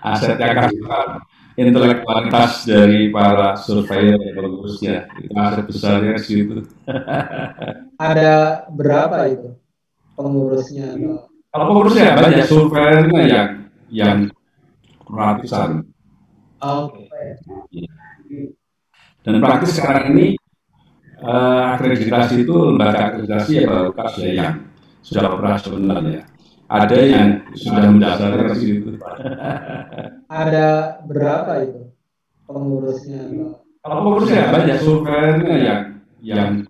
aset yang akan intelektualitas dari para surveyor dan pengurusnya. Itu aset besarnya di situ. Ada berapa itu pengurusnya atau? Kalau pengurusnya banyak, surveyornya yang ratusan. Oke. Dan praktis sekarang ini akreditasi itu lembaga akreditasi ya baru KAS ya yang sudah operasional ya. Ada yang sudah mendaftar ke situ. Ada berapa itu pengurusnya atau? Kalau pengurusnya banyak, surveyornya yang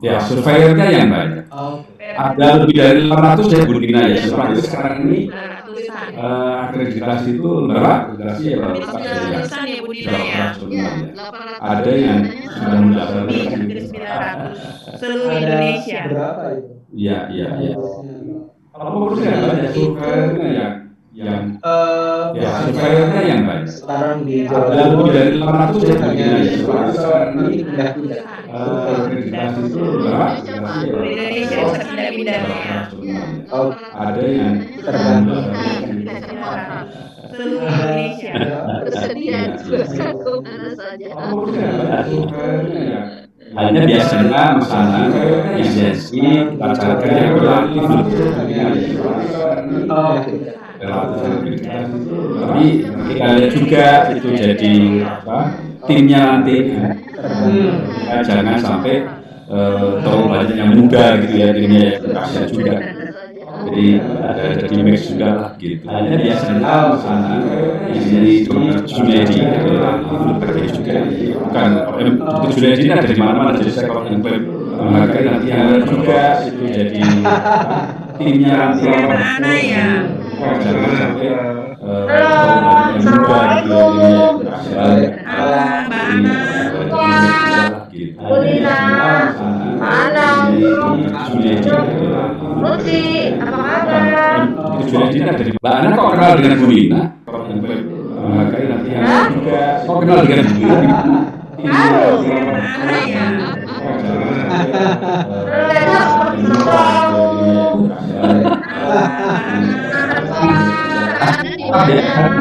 ya surveyornya yang banyak. Oke. Ada lebih dari 800 ya Bu Dina ya. Praktis sekarang ini akreditasi itu lembaga akreditasi ya baru KAS ya yang sudah operasional ya. Ada yang sudah mendaftar ke situ. Seluruh Ada Indonesia. berapa itu Iya. pengurusnya atau? Kalau pengurusnya banyak, surveyornya yang ya Misalnya surveyornya yang banyak. sekarang di Jawa Ada lebih Timur dari 800 ya Bu hanya Dina ya. sekarang Sekarang ini pindah-pindah. akreditasi itu lembaga akreditasi ya baru Indonesia bisa pindah-pindah sudah ya. operasional ya. Oh, Ada yang tergantung. Seluruh Ada Indonesia. berapa? Bersedia Iya, juga iya. kemana saja. Kalau pengurusnya banyak, surveyornya hanya biasanya misalnya lisensi kita carikan yang relatif Oke. tapi kita lihat juga itu jadi timnya nanti jangan sampai terlalu banyak yang muda gitu ya timnya ya kasihan juga. Jadi ada di mix juga lah gitu. Hanya biasanya misalnya di Junedi itu pakai juga. Bukan Junedi ada di mana-mana jadi saya kalau klaim memakai nanti yang juga itu jadi timnya nanti Mana ya? jangan sampai terlalu banyak yang muda gitu ya Mbak Ana kok kenal dengan Bu Nina? Memakai nanti yang juga kok kenal dengan Bu Nina?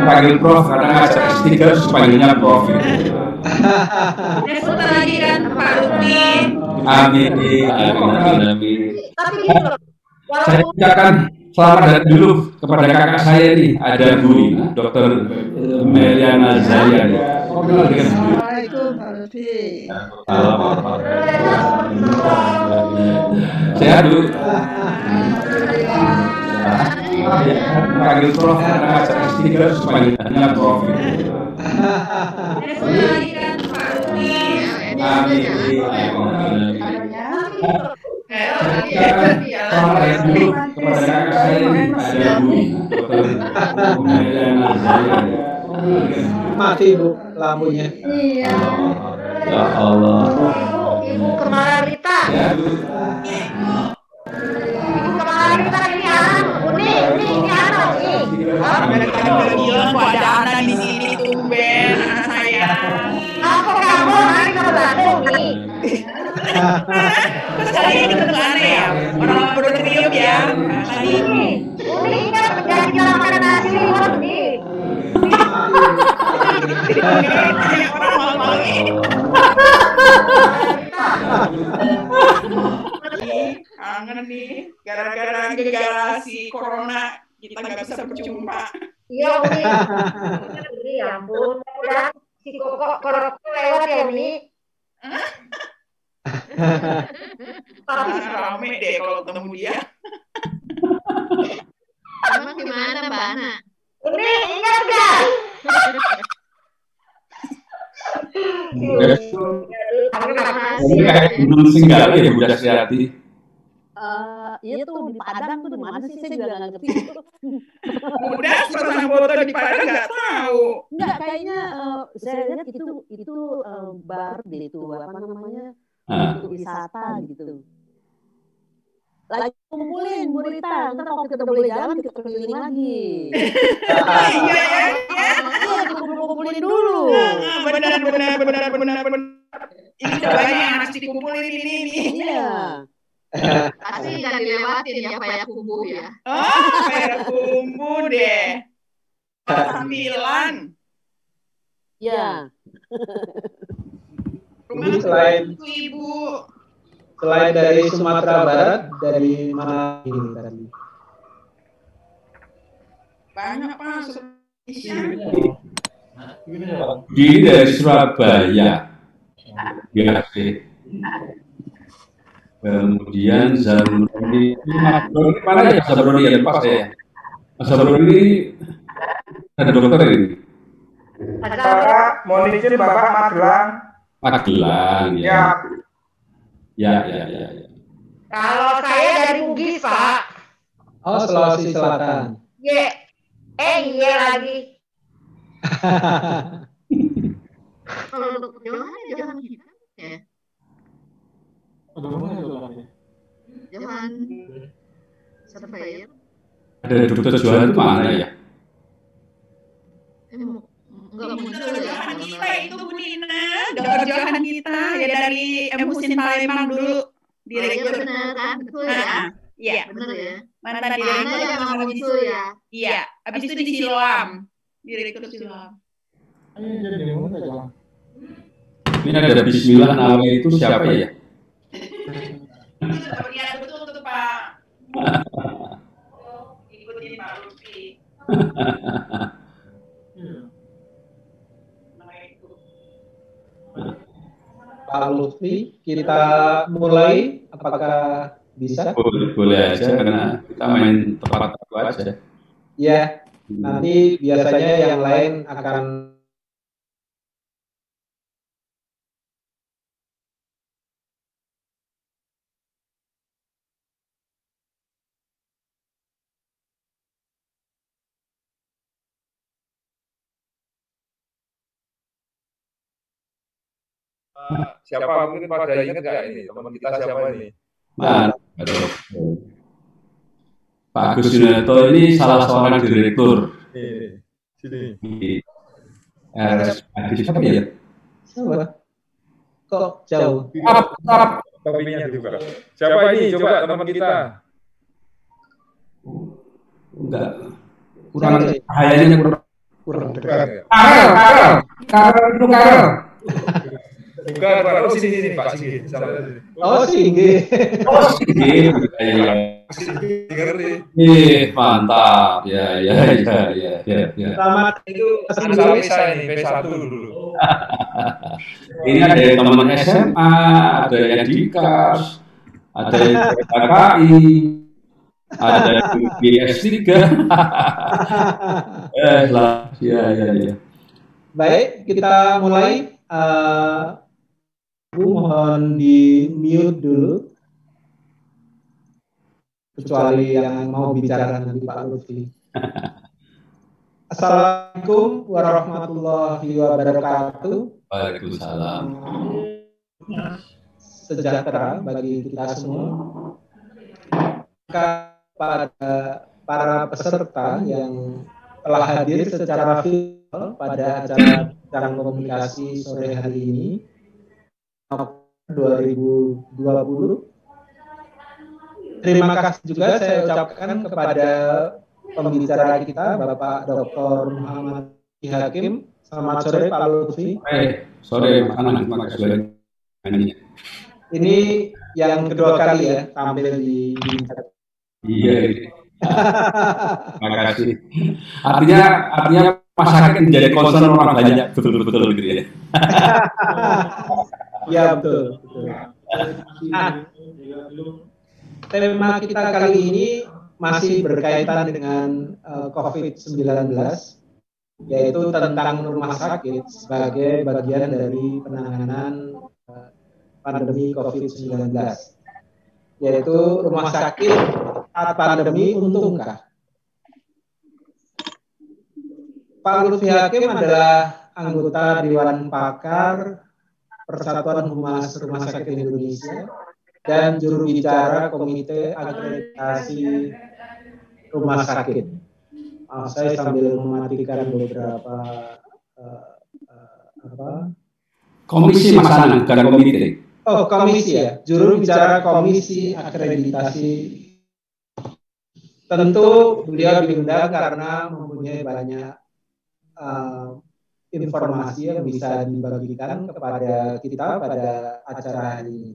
Panggil Prof karena ngajak S3 terus panggilnya Prof gitu. Sebentar lagi kan Pak Rutin. Amin. Tapi gini loh, Saya ucapkan selamat datang dulu kepada kakak saya nih, ada Bu Nina, Dr. Meliana Zaya. Oh, kenal dengan Bu Nina. Assalamualaikum Pak Lutfi. Sehat Bu. Panggil Prof karena ngajak S3 terus panggilnya Prof gitu. Sebentar lagi kan Pak Rutin. Amin. Selamat datang dulu kepada kakak saya nih, ada Bu Nina, Dr. Meliana Zaya. Mati Bu lampunya. Iya. Ya Allah. Ibu Kemala Rita. Ya Bu. Ibu Kemala Rita ini anak. Uni ini anak nih. Bilang kok ada anak di sini tumben anak saya. Aku kamu hari ke Bandung nih. Terus kali ini ketemu aneh ya. Orang perlu kriuk ya. Tadi Uni ingat menjadi makan nasi liwet nih. orang malu-malu ini. Kangen nih. Gara-gara si corona kita nggak bisa berjumpa. Iya Uni. Uni ya ampun. Udah si Koko lewat ya Uni. Tapi Rame deh kalau ketemu dia. emang gimana Mbak Ana? Uni ingat gak? Ini kayak Gunung Singgala ya Bu Dasyati. Iya tuh di Padang tuh di mana sih saya juga nggak ngerti. Udah pernah foto di Padang nggak tahu. Enggak kayaknya saya lihat itu bar deh itu apa namanya untuk wisata gitu. Lagi kumpulin Bu Rita, ntar kalau kita udah boleh jalan kita keliling lagi. Iya ya. Iya kumpulin dulu. Benar. Ini udah banyak yang harus dikumpulin ini. Iya. Pasti nggak dilewatin ya Payakumbuh ya. Oh, kayak kumbu deh. 9. Ya. Rumah Selain- itu Ibu. Selain dari Sumatera Barat, dari mana ini tadi? Banyak Pak. Indonesia. Ini dari Surabaya. Ya sih. Kemudian Zamroni, Zamroni mana ya Zamroni ya lupa saya. Zamroni ini ada dokter ini. Bapak, mohon izin Bapak Magelang. Magelang ya. Ya. Kalau saya dari Bugis, Pak. Oh, Sulawesi Selatan. Iya lagi. Kalau untuk jangan gitu ya. Jangan surveyor. Ada dokter Johan itu mana ya? Enggak muncul ya. Kita itu Bu Nina, dokter Johan kita ya dari Musin Palembang dulu. Direktur. Benar kan? Betul ya. Iya. Benar ya. Mantan Mana direktur. yang mau muncul ya? Iya. Habis itu di Siloam. Direktur Siloam. Ini ada Bismillah namanya itu siapa ya? Iya betul tuh Pak. Ikutin Pak Lutfi. Pak Lutfi, kita mulai. Apakah bisa? Boleh aja karena kita main tepat waktu aja. Ya, nanti biasanya yang lain akan Siapa mungkin pada ingat nggak ini teman kita siapa ini? Pak Agus Yunarto ini salah seorang direktur Sini. di RSPAD siapa ya? Siapa? Kok jauh? Arab. Topinya juga. Siapa ini? Coba teman kita. Enggak. Kurang cahayanya kurang. Karel. Bukan, Pak. Oh, sini Pak. Sini. Oh, Singgih. Mantap. Ya. Selamat Itu asal saya ini P1 dulu. Ini ada yang teman SMA, ada yang di KAS, ada yang KKI, ada yang di S3. Ya. Baik, kita mulai. Aku mohon di mute dulu. Kecuali yang mau bicara nanti Pak Lutfi. Assalamualaikum warahmatullahi wabarakatuh. Waalaikumsalam. Sejahtera bagi kita semua. Kepada para peserta yang telah hadir secara virtual pada acara Bidang Komunikasi sore hari ini 2020. Terima kasih juga saya ucapkan kepada pembicara kita Bapak Dr. Muhammad Hakim. Selamat sore Pak Lutfi. Sore Mas Anang, terima kasih. Ini yang kedua kali ya tampil di Iya. Terima kasih. Artinya masyarakat menjadi concern orang banyak betul gitu ya. Ya betul. Nah, tema kita kali ini masih berkaitan dengan COVID-19, yaitu tentang rumah sakit sebagai bagian dari penanganan pandemi COVID-19, yaitu rumah sakit saat pandemi untungkah? Pak Lutfi Hakim adalah anggota Dewan Pakar Persatuan Humas Rumah Sakit Indonesia dan juru bicara Komite Akreditasi Rumah Sakit. Saya sambil mematikan beberapa Komisi Mas Anang, bukan komite. Oh, komisi ya, juru bicara Komisi Akreditasi. Tentu beliau diundang karena mempunyai banyak informasi yang bisa dibagikan kepada kita pada acara hari ini.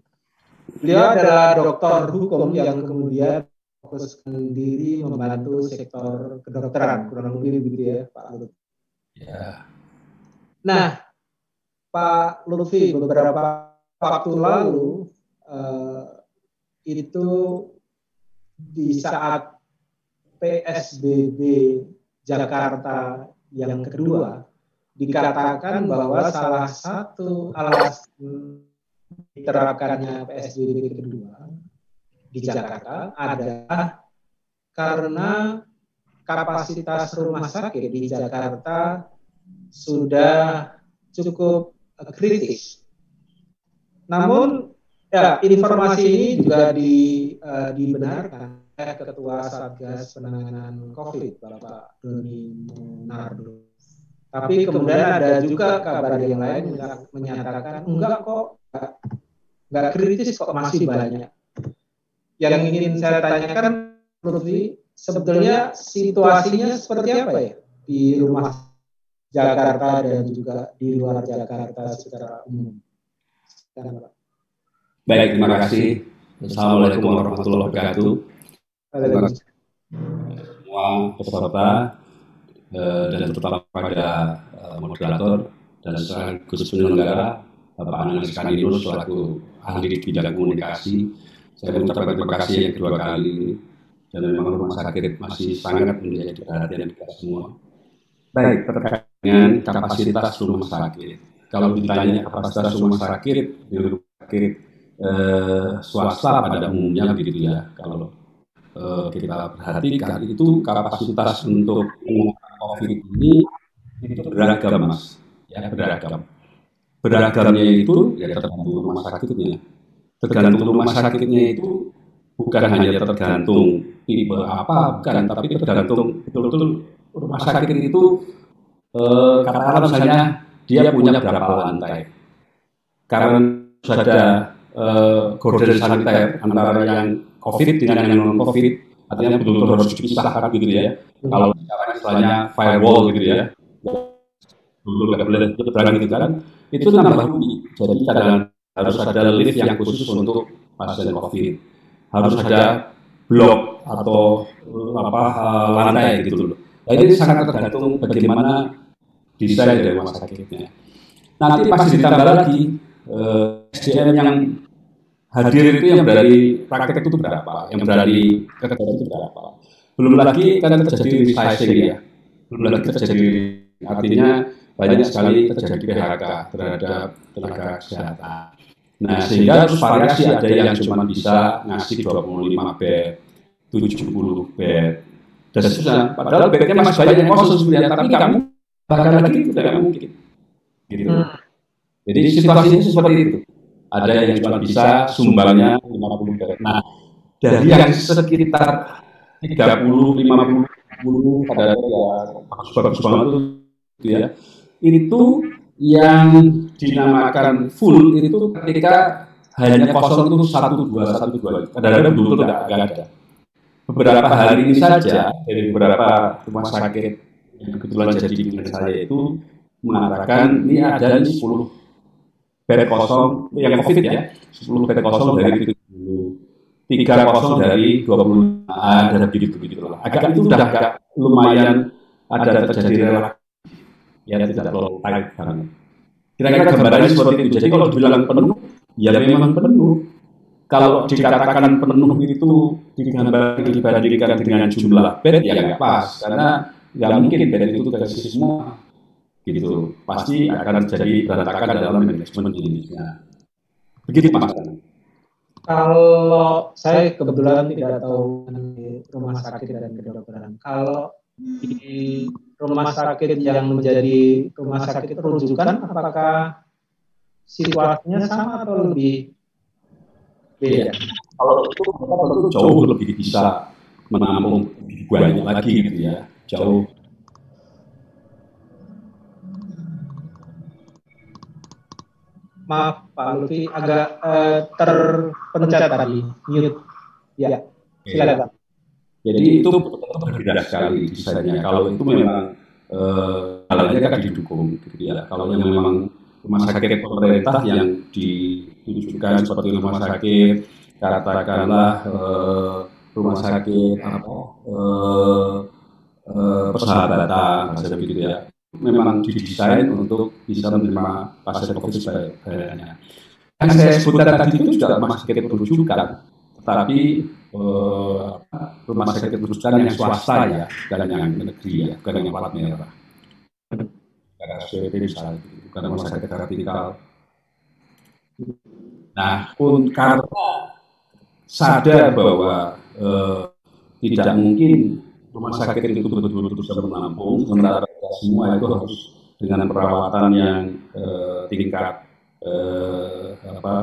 Beliau adalah doktor hukum yang kemudian fokuskan diri membantu sektor kedokteran, kurang lebih begitu ya Pak Lutfi. Ya. Nah, Pak Lutfi, beberapa waktu lalu itu di saat PSBB Jakarta yang kedua, dikatakan bahwa salah satu alasan diterapkannya PSBB kedua di Jakarta adalah karena kapasitas rumah sakit di Jakarta sudah cukup kritis. Namun, ya, informasi ini juga dibenarkan oleh Ketua Satgas Penanganan COVID, Bapak Doni Monardo. Tapi kemudian ada juga kabar yang lain menyatakan enggak kok, enggak kritis kok, masih banyak. Yang ingin saya tanyakan, Lutfi, sebetulnya situasinya seperti apa ya di rumah Jakarta dan juga di luar Jakarta secara umum? Baik, terima kasih. Assalamualaikum warahmatullahi wabarakatuh. Semua peserta dan terutama pada moderator dan sekaligus penyelenggara Bapak Analis Kaninus selaku ahli di bidang komunikasi. Saya mengucapkan terima kasih yang kedua kali dan memang rumah sakit masih sangat menjadi perhatian kita semua. Baik, terkait dengan kapasitas rumah sakit. Kalau ditanya kapasitas rumah sakit di rumah sakit swasta pada umumnya gitu ya. Kalau kita perhatikan itu kapasitas untuk COVID ini itu beragam, Mas. Ya, beragam. Beragamnya itu ya tergantung rumah sakitnya. Tergantung rumah sakitnya itu bukan hanya tergantung tipe apa, bukan, tapi tergantung betul-betul rumah sakit itu katakanlah misalnya dia punya berapa lantai. Karena ada gorden saniter antara yang COVID dengan yang non-COVID, artinya betul-betul harus dipisahkan gitu ya. Kalau sekarang istilahnya firewall gitu ya, betul nggak boleh berani gitu kan, itu nambah bunyi. Jadi kadang harus ada lift yang khusus untuk pasien COVID, harus ada blok atau lantai gitu loh. Nah, ini sangat tergantung bagaimana desain dari rumah sakitnya. Nanti pasti ditambah lagi SDM yang hadir itu yang dari praktek itu berapa, yang dari kegiatan itu berapa. Belum lagi kan terjadi resizing ya, belum lagi terjadi, artinya banyak sekali terjadi PHK terhadap tenaga kesehatan. Nah, sehingga harus variasi, ada yang cuma bisa ngasih 25 bed, 70 bed, dan seterusnya. Padahal bednya masih banyak yang kosong sebenarnya, tapi kamu bahkan lagi itu tidak mungkin. Gitu. Jadi situasinya seperti itu. Ada yang cuma bisa sumbangnya 50 bed. Nah, dari yang sekitar 30, 50, 60 pada ya bagus banget itu ya. Itu yang dinamakan full itu ketika hanya kosong itu 1-2. Kadang-kadang betul tidak ada. Beberapa hari ini saja dari beberapa rumah sakit yang kebetulan jadi dengan saya itu mengatakan ini ada 10 bed kosong yang COVID ya, 10 bed kosong dari 70, 3 kosong dari 20, ada begitu lah. Agak itu sudah agak lumayan ada terjadi relaksasi. Ya tidak terlalu tight banget. Kira-kira gambarannya seperti itu. Jadi kalau dibilang penuh, ya memang penuh. Kalau dikatakan penuh itu dibandingkan dengan jumlah bed ya nggak pas, karena nggak mungkin bed itu terisi semua. Gitu, pasti akan terjadi berantakan dalam manajemen kliniknya. Begitu Mas. Kalau saya kebetulan tidak tahu di rumah sakit dan kedokteran. Kalau di rumah sakit yang menjadi rumah sakit rujukan, apakah situasinya sama atau lebih beda? Kalau itu tentu jauh lebih bisa menampung banyak lagi gitu ya, jauh. Maaf Pak Lutfi, agak terpencet tadi, mute. Ya, silakan. Jadi itu berbeda sekali desainnya. Kalau itu memang halnya kan didukung gitu ya. Kalau yang memang rumah sakit pemerintah yang ditujukan seperti rumah sakit katakanlah rumah sakit persahabatan misalnya begitu ya, memang didesain untuk bisa menerima pasien COVID sebanyak-banyaknya. Yang saya sebutkan tadi itu juga rumah sakit rujukan, tetapi rumah sakit rujukan yang swasta ya, bukan yang negeri ya, bukan yang plat merah. Karena SPP misalnya, bukan rumah sakit vertikal. Nah, pun karena sadar bahwa tidak mungkin rumah sakit itu betul-betul bisa menampung, sementara semua itu harus dengan perawatan yang tingkat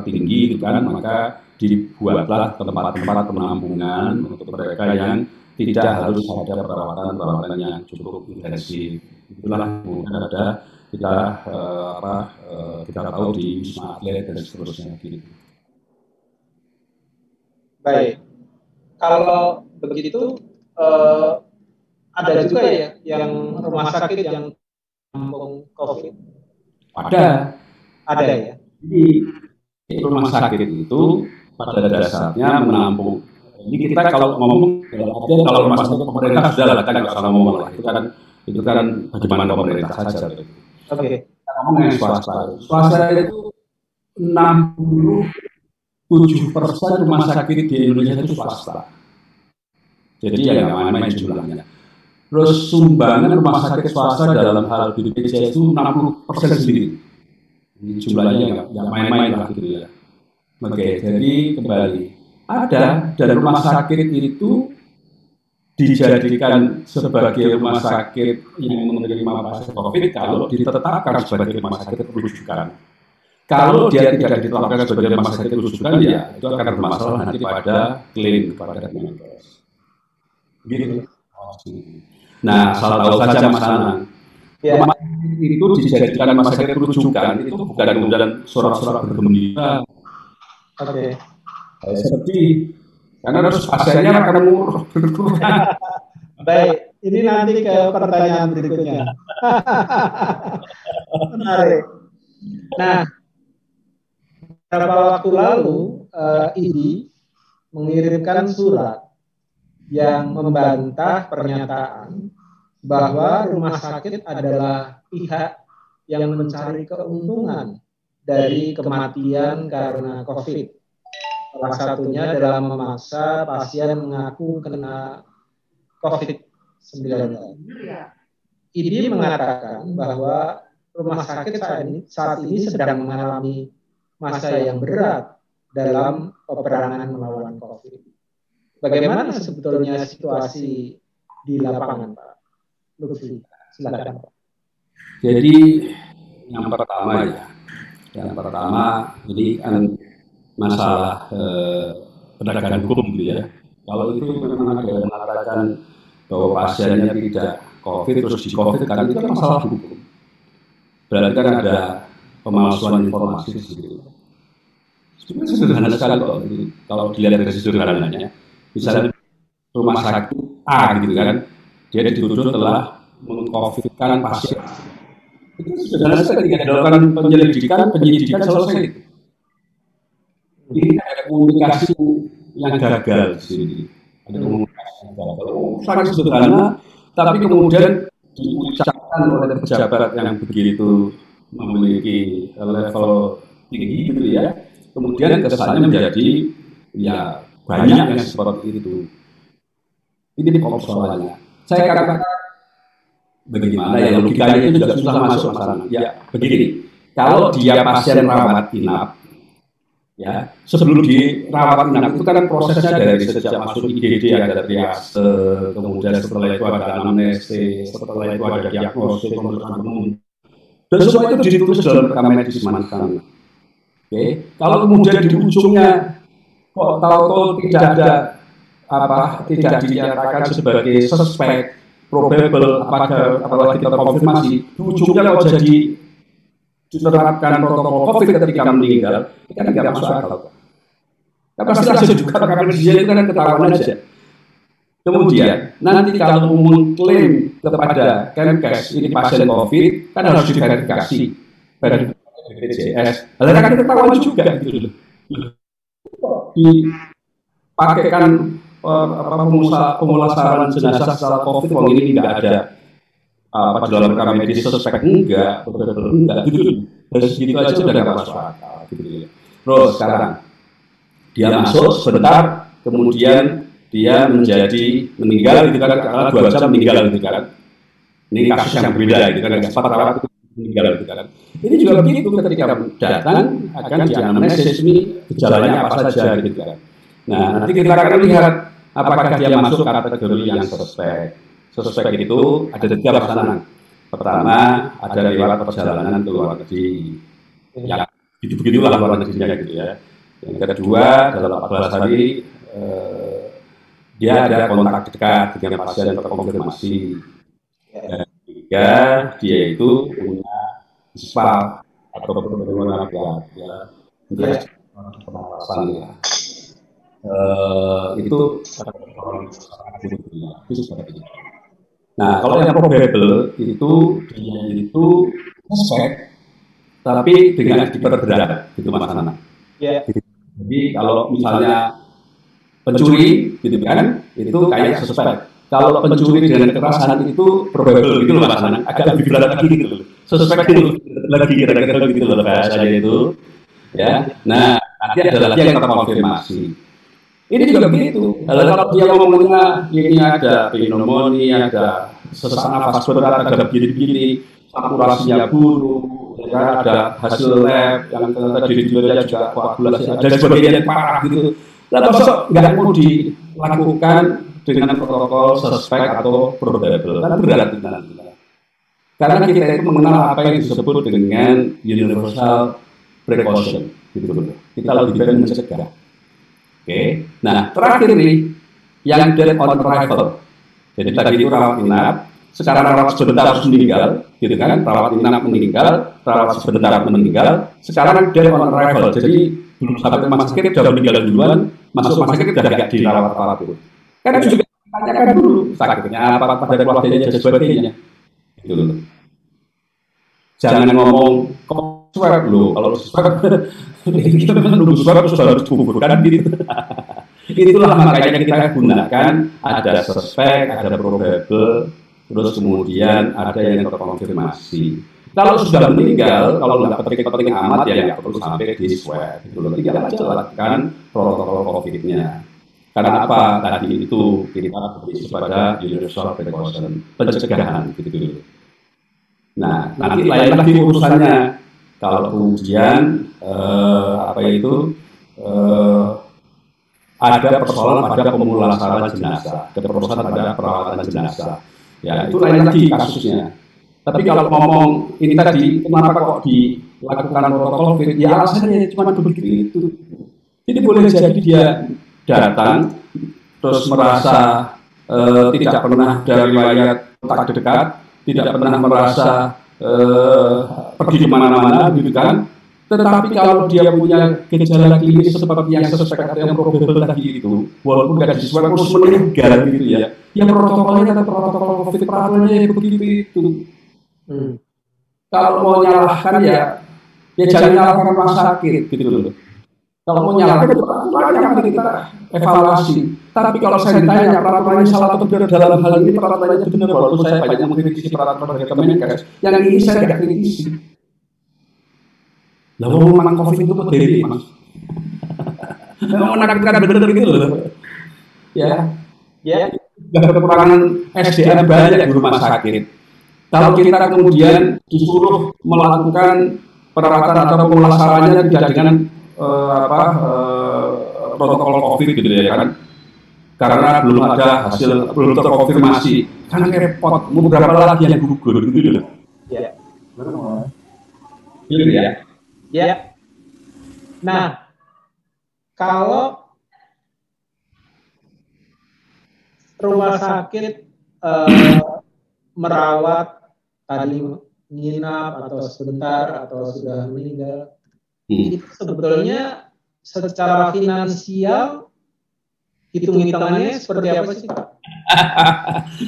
tinggi, gitu kan, maka dibuatlah tempat-tempat penampungan untuk mereka yang tidak harus ada perawatan yang cukup intensif. Itulah kemudian ada kita tahu di Wisma Atlet dan seterusnya gitu. Baik, kalau begitu ada juga ya yang rumah sakit yang menampung COVID. Ada ya. Jadi rumah sakit itu pada dasarnya menampung. Ini kita kalau ngomong kalau rumah sakit pemerintah sudah lah, kan nggak salah ngomong lah. Itu kan bagaimana pemerintah saja. Oke. Kita ngomong yang swasta. Swasta itu 67% rumah sakit di Indonesia itu swasta. Jadi ya nggak main-main jumlahnya. Terus sumbangan rumah sakit swasta dalam hal BPJS itu 60% sendiri. Jumlahnya nggak main-main lah gitu ya. Oke, jadi kembali ada dan rumah sakit itu dijadikan sebagai rumah sakit yang menerima pasien COVID kalau ditetapkan sebagai rumah sakit rujukan. Kalau dia tidak ditetapkan sebagai rumah sakit rujukan, ya itu akan bermasalah nanti pada klaim kepada Kemenkes. Gitu. Nah, asal tahu saja Mas Anang, rumah sakit itu dijadikan rumah sakit rujukan itu bukan kemudian sorak-sorak bergembira. Oke. Seperti karena terus pasiennya akan berkurang. Baik, ini nanti ke pertanyaan berikutnya. Menarik. Nah, beberapa waktu lalu IDI mengirimkan surat yang membantah pernyataan bahwa rumah sakit adalah pihak yang mencari keuntungan dari kematian karena COVID. Salah satunya adalah memaksa pasien mengaku kena COVID-19. IDI mengatakan bahwa rumah sakit saat ini sedang mengalami masa yang berat dalam peperangan melawan COVID. Bagaimana sebetulnya situasi di lapangan, Pak Lutfi? Silakan, Pak. Jadi yang pertama ini kan masalah penegakan hukum gitu ya. Kalau itu memang ada yang mengatakan bahwa pasiennya tidak COVID terus di COVID kan itu kan masalah hukum. Berarti kan ada pemalsuan informasi gitu. Sebenarnya sederhana sekali kalau dilihat dari sederhananya. Misalnya rumah sakit A gitu kan, dia dituduh telah meng-COVID-kan pasien. Itu sederhana sekali ketika dilakukan penyidikan selesai. Ini ada komunikasi yang gagal di sini. Ada komunikasi yang gagal. Sangat sederhana, tapi kemudian diucapkan oleh pejabat yang begitu memiliki level tinggi gitu ya. Kemudian kesannya menjadi ya banyak yang seperti itu. Ini persoalannya. Saya katakan bagaimana ya logikanya itu juga susah masuk masalah. Ya begini, kalau dia pasien rawat inap, ya sebelum dirawat inap itu kan prosesnya dari sejak masuk IGD ada triase, kemudian setelah itu ada anamnesis, setelah itu ada diagnosis, kemudian dan semua itu ditulis dalam rekam medis mantan. Oke, kalau kemudian di ujungnya kok tahu-tahu tidak dinyatakan sebagai suspek, probable, apalagi terkonfirmasi, di ujungnya kalau jadi diterapkan protokol COVID ketika meninggal, itu kan nggak masuk akal. Pasti langsung juga karena dia itu kan ketahuan aja. Kemudian nanti kalau mengklaim kepada Kemenkes ini pasien COVID kan harus diverifikasi BPJS. Lalu kan ketahuan juga gitu loh. Dipakaikan pemulasaran jenazah secara COVID, wong ini tidak ada dalam rangka medis suspek enggak gitu. Dari segitu aja udah nggak masuk akal gitu ya. Terus sekarang dia masuk sebentar, kemudian dia meninggal gitu kan, karena 2 jam meninggal gitu kan. Ini kasus yang berbeda gitu kan, sempat rawat meninggal gitu kan. Ini juga begitu, ketika datang akan dianamnesis ini gejalanya apa saja gitu kan. Nah, nanti kita akan lihat apakah dia masuk kategori yang suspek. Suspek itu ada 3 pelaksanaan. Pertama, ada lewat perjalanan ke luar negeri. Ya, begitulah luar negerinya gitu ya. Yang kedua, dalam 14 hari dia ada kontak dekat dengan pasien terkonfirmasi. Dan ketiga, dia itu punya ISPA atau perlindungan rakyat ya. Pengawasan ya. Itu nah, kalau yang probable itu dia itu suspek tapi dengan diperberat gitu Mas Nana. Ya. Jadi kalau misalnya pencuri gitu kan, itu kayak suspek. Kalau pencuri dengan kekerasan itu probable gitu loh Mas Nana, agak lebih berat lagi gitu loh. Suspek itu lagi kira-kira gitu loh bahasanya itu. Ya. Nah, nanti ada lagi yang terkonfirmasi. Ini juga begitu. Kalau dia ngomongnya ini ada pneumonia, ada sesak nafas berat, ada begini-begini, saturasinya buruk, ya, ada hasil lab yang tadi juga koagulasi dan sebagainya yang parah gitu. Lalu masuk nggak mau dilakukan dengan protokol suspek atau probable, kan berat nanti. Karena kita itu mengenal apa yang disebut dengan universal precaution, gitu loh. Kita lebih baik mencegah. Oke, nah terakhir nih yang dead on arrival. Jadi tadi itu rawat inap, sekarang rawat sebentar harus meninggal, gitu kan? Rawat inap meninggal, rawat sebentar meninggal. Sekarang dead on arrival, jadi belum sampai rumah sakit sudah meninggal duluan, masuk rumah sakit sudah tidak dirawat itu. Kan juga tanyakan dulu sakitnya apa pada keluarganya dan sebagainya. Gitu loh. Jangan ngomong kok swab loh, kalau swab kita menunggu swab sudah harus kuburkan gitu. Itulah makanya kita gunakan ada suspek, ada probable, terus kemudian ada yang terkonfirmasi. Kalau sudah meninggal, kalau nggak penting-penting amat ya nggak perlu sampai di swab. Gitu loh. Tinggal aja lakukan protokol COVID-nya. Karena apa? Tadi itu kita berisi pada universal precaution, pencegahan gitu. Nah, nanti lain lagi urusannya. Kalau kemudian ada persoalan pada pemulasaran jenazah, ada persoalan pada perawatan jenazah. Ya, itu lain lagi kasusnya. Tapi kalau ngomong ini tadi, kenapa kok dilakukan protokol COVID? Ya alasannya cuma begitu. Jadi boleh jadi dia datang, terus merasa tidak pernah dari riwayat kontak dekat, tidak pernah merasa pergi kemana-mana, gitu kan. Tetapi kalau dia punya gejala klinis seperti yang suspek atau yang probable tadi itu, walaupun tidak disebut terus meninggal gitu ya, yang protokolnya tetap protokol COVID peraturannya begitu itu. Kalau mau nyalahkan ya jangan nyalahkan rumah sakit gitu loh. Kalau mau nyalahkan peraturannya akan kita evaluasi. Tapi kalau saya ditanya peraturannya salah atau benar dalam hal ini, peraturannya benar, walaupun saya banyak mengkritisi peraturan dari Kemenkes, yang ini saya tidak kritisi. Lalu memang COVID itu berdiri, Mas. Memang menakutkan benar gitu loh. Ya. Sudah kekurangan SDM banyak di rumah sakit. Kalau kita kemudian disuruh melakukan perawatan atau pemulasarannya tidak dengan protokol COVID gitu ya kan? Karena belum ada hasil, belum terkonfirmasi, kan repot. Mau berapa lagi yang gugur gitu loh. Ya. Gitu ya. Ya. Nah, kalau rumah sakit merawat tadi nginap atau sebentar atau sudah meninggal, itu sebetulnya secara finansial hitung-hitungannya seperti apa sih, Pak?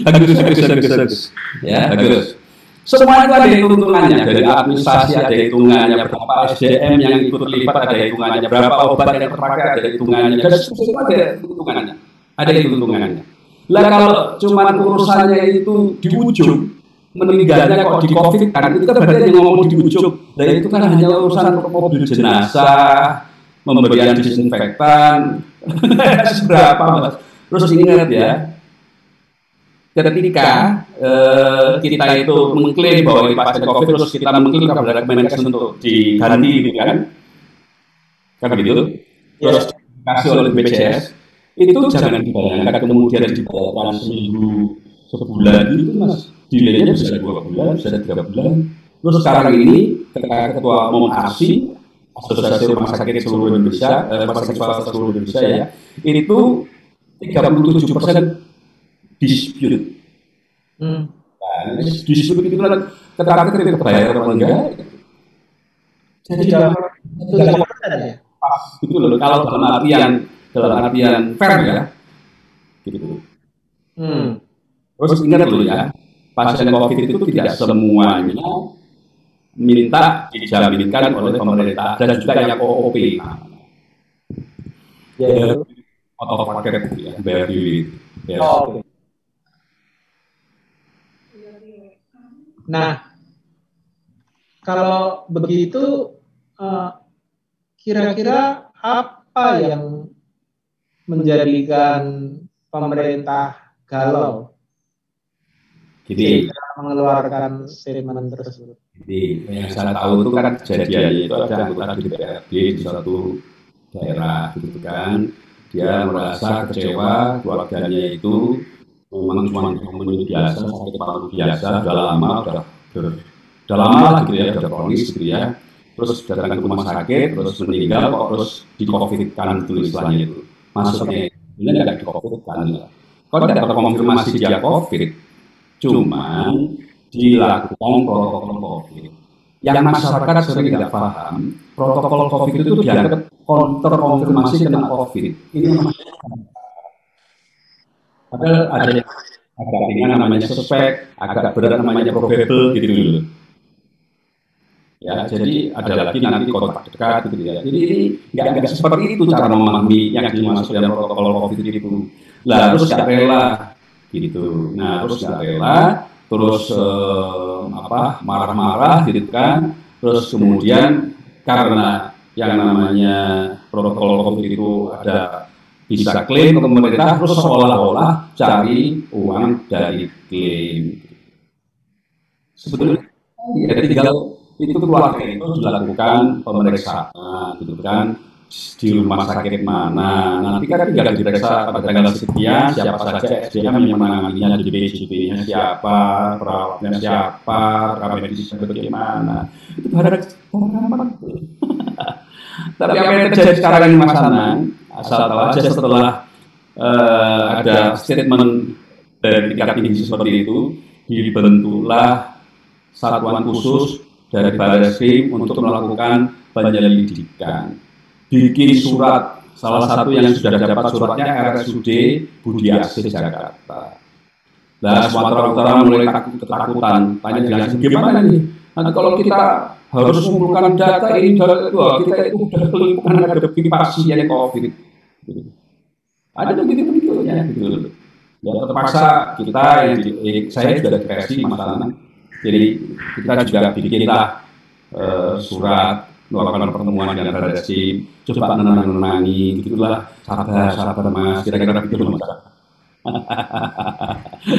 Bagus. Ya, bagus. Semua itu ada hitung-hitungannya, dari administrasi ada hitungannya, berapa SDM yang ikut terlibat ada hitungannya, berapa obat yang terpakai ada hitungannya, dan semua ada hitungannya. Ada hitung-hitungannya. Lah kalau cuma urusannya itu di ujung, meninggalnya kok di COVID kan, itu kan berarti yang ngomong di ujung. Dan itu kan hanya urusan mobil jenazah, pemberian disinfektan, seberapa Mas. Terus ingat ya, ketika kita itu mengklaim bahwa ini pasien COVID, terus kita mengklaim kepada Kemenkes untuk diganti gitu kan begitu, terus dikasih oleh BPJS, itu jangan dibayangkan kemudian dibayarkan seminggu, sebulan gitu Mas, delaynya bisa 2 bulan, bisa 3 bulan. Terus sekarang ini ketua umum ASI, Asosiasi Rumah Sakit Seluruh Indonesia, Rumah Sakit Swasta Seluruh Indonesia ya, itu 37% dispute. Nah, dispute itu kan ketika bayar atau enggak. Jadi dalam ya. Itu loh, kalau dalam artian fair ya. Gitu. Terus ingat dulu ya, pasien COVID itu tidak semuanya minta dijaminkan oleh pemerintah dan juga yang OOP. Ya, atau paket ya, bayar diri. Ya. Nah, kalau begitu, kira-kira apa yang menjadikan pemerintah galau? Jadi mengeluarkan statement tersebut. Jadi yang saya tahu itu kan kejadian itu ada anggota DPRD di suatu daerah gitu kan, dia merasa kecewa keluarganya itu memang cuma pembunuh biasa, sakit paru biasa, udah lama lah gitu ya, udah kronis gitu ya, terus datang ke rumah sakit, terus meninggal kok, terus di COVID-kan itu istilahnya itu, maksudnya ini nggak di COVID-kan ya, kok tidak terkonfirmasi dia COVID, cuman dilakukan protokol COVID. Yang masyarakat sering tidak paham, protokol COVID itu dianggap terkonfirmasi kena COVID. Ini padahal ada yang agak ringan namanya suspek, agak berat namanya probable gitu dulu. Ya, jadi ada lagi nanti kontak dekat gitu ya. Jadi ini nggak seperti itu cara memahami yang dimaksud dalam protokol COVID itu. Lah terus nggak rela gitu. Nah terus nggak rela, terus marah-marah gitu kan. Terus kemudian karena yang namanya protokol COVID itu ada bisa klaim ke pemerintah, terus seolah-olah cari uang dari klaim. Sebetulnya ya tinggal itu keluarga itu dilakukan pemeriksaan gitu kan di rumah sakit mana. Nanti kan tinggal diperiksa pada tanggal sekian siapa saja SDM yang menanganinya, DPJP-nya siapa, perawatnya siapa, medisnya bagaimana. Itu barang tapi apa yang terjadi sekarang ini Mas Anang, asal tahu aja setelah ada statement dari tingkat tinggi seperti itu, dibentuklah satuan khusus dari Barreskrim untuk melakukan penyelidikan. Bikin surat, salah satu yang sudah dapat suratnya RSUD Budi Asih Jakarta. Nah, Sumatera Utara mulai ketakutan, tanya jelasin gimana nih? Nanti kalau kita harus mengumpulkan data ini, kita itu sudah kelimpungan menghadapi pasien COVID. Ada begitu ya, gitu. Ya terpaksa kita, saya juga depresi masalahnya. Jadi kita juga bikinlah surat melakukan pertemuan dengan Barreskrim, coba nenangi, gitulah, sabar Mas, kira-kira begitu Mas.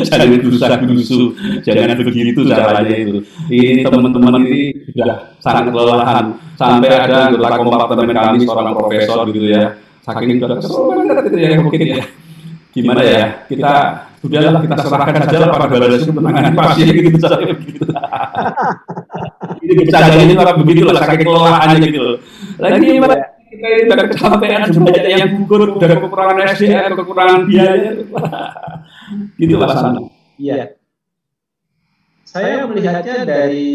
Jangan gerusa-gerusu, jangan begitu caranya itu. Ini teman-teman ini sudah sangat kelelahan. Sampai ada anggota kompartemen kami seorang profesor gitu ya, saking sudah kesel banget gitu ya mungkin ya. Gimana ya, kita serahkan saja pada Barreskrim menangani pasien gitu saja begitu. Ini bercanda ini orang begitu lah, saking kelelahannya gitu. Lagi kita ini dari kecapean, banyak yang gugur dari kekurangan SDM, kekurangan biaya, gitu Mas Anang. Iya. Saya melihatnya dari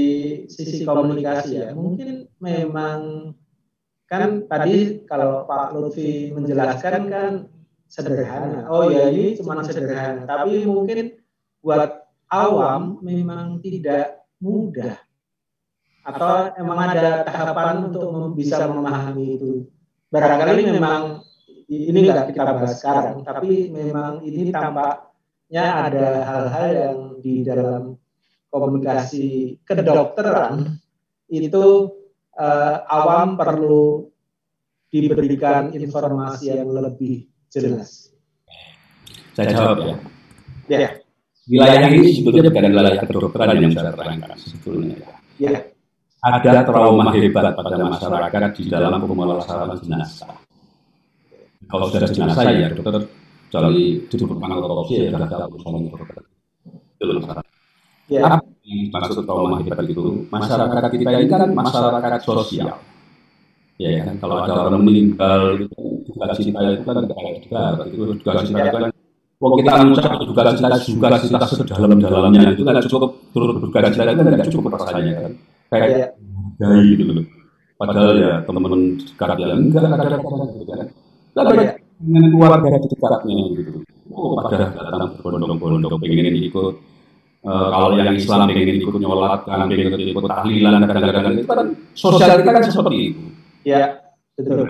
sisi komunikasi ya. Mungkin memang kan tadi kalau Pak Lutfi menjelaskan kan sederhana. Oh ya ini cuma sederhana, tapi mungkin buat awam memang tidak mudah. Atau emang ada tahapan untuk bisa memahami itu. Barangkali memang ini nggak kita bahas sekarang, tapi memang ini tampaknya ada hal-hal yang di dalam komunikasi kedokteran itu awam perlu diberikan informasi yang lebih jelas. Saya jawab ya. Ya. Wilayah ini sebetulnya bukan wilayah kedokteran yang saya terangkan sebetulnya. Ya. Ada trauma hebat pada masyarakat di dalam pemulasaran jenazah. Kalau sudah jenazah ya dokter cari diperlukan otopsi ya sudah tahu urusan dokter. Itu masalah. Ya. Apa yang maksud trauma hebat itu? Masyarakat kita ini kan masyarakat sosial. Ya kan, kalau ada orang meninggal itu duka cita itu kan tidak kayak itu duka cita itu kan kalau kita mengucap duka cita sedalam-dalamnya itu kan cukup turut berduka cita itu kan tidak cukup rasanya kan kayak dari gitu loh. Padahal ya teman-teman dekat yang enggak ada gitu kan. Lalu dengan keluarga dekatnya gitu. Oh pada datang berbondong-bondong pengen ikut kalau yang Islam pengen ikut nyolat kan pengen ikut tahlilan kadang-kadang itu kan sosial kita kan seperti itu. Ya, betul.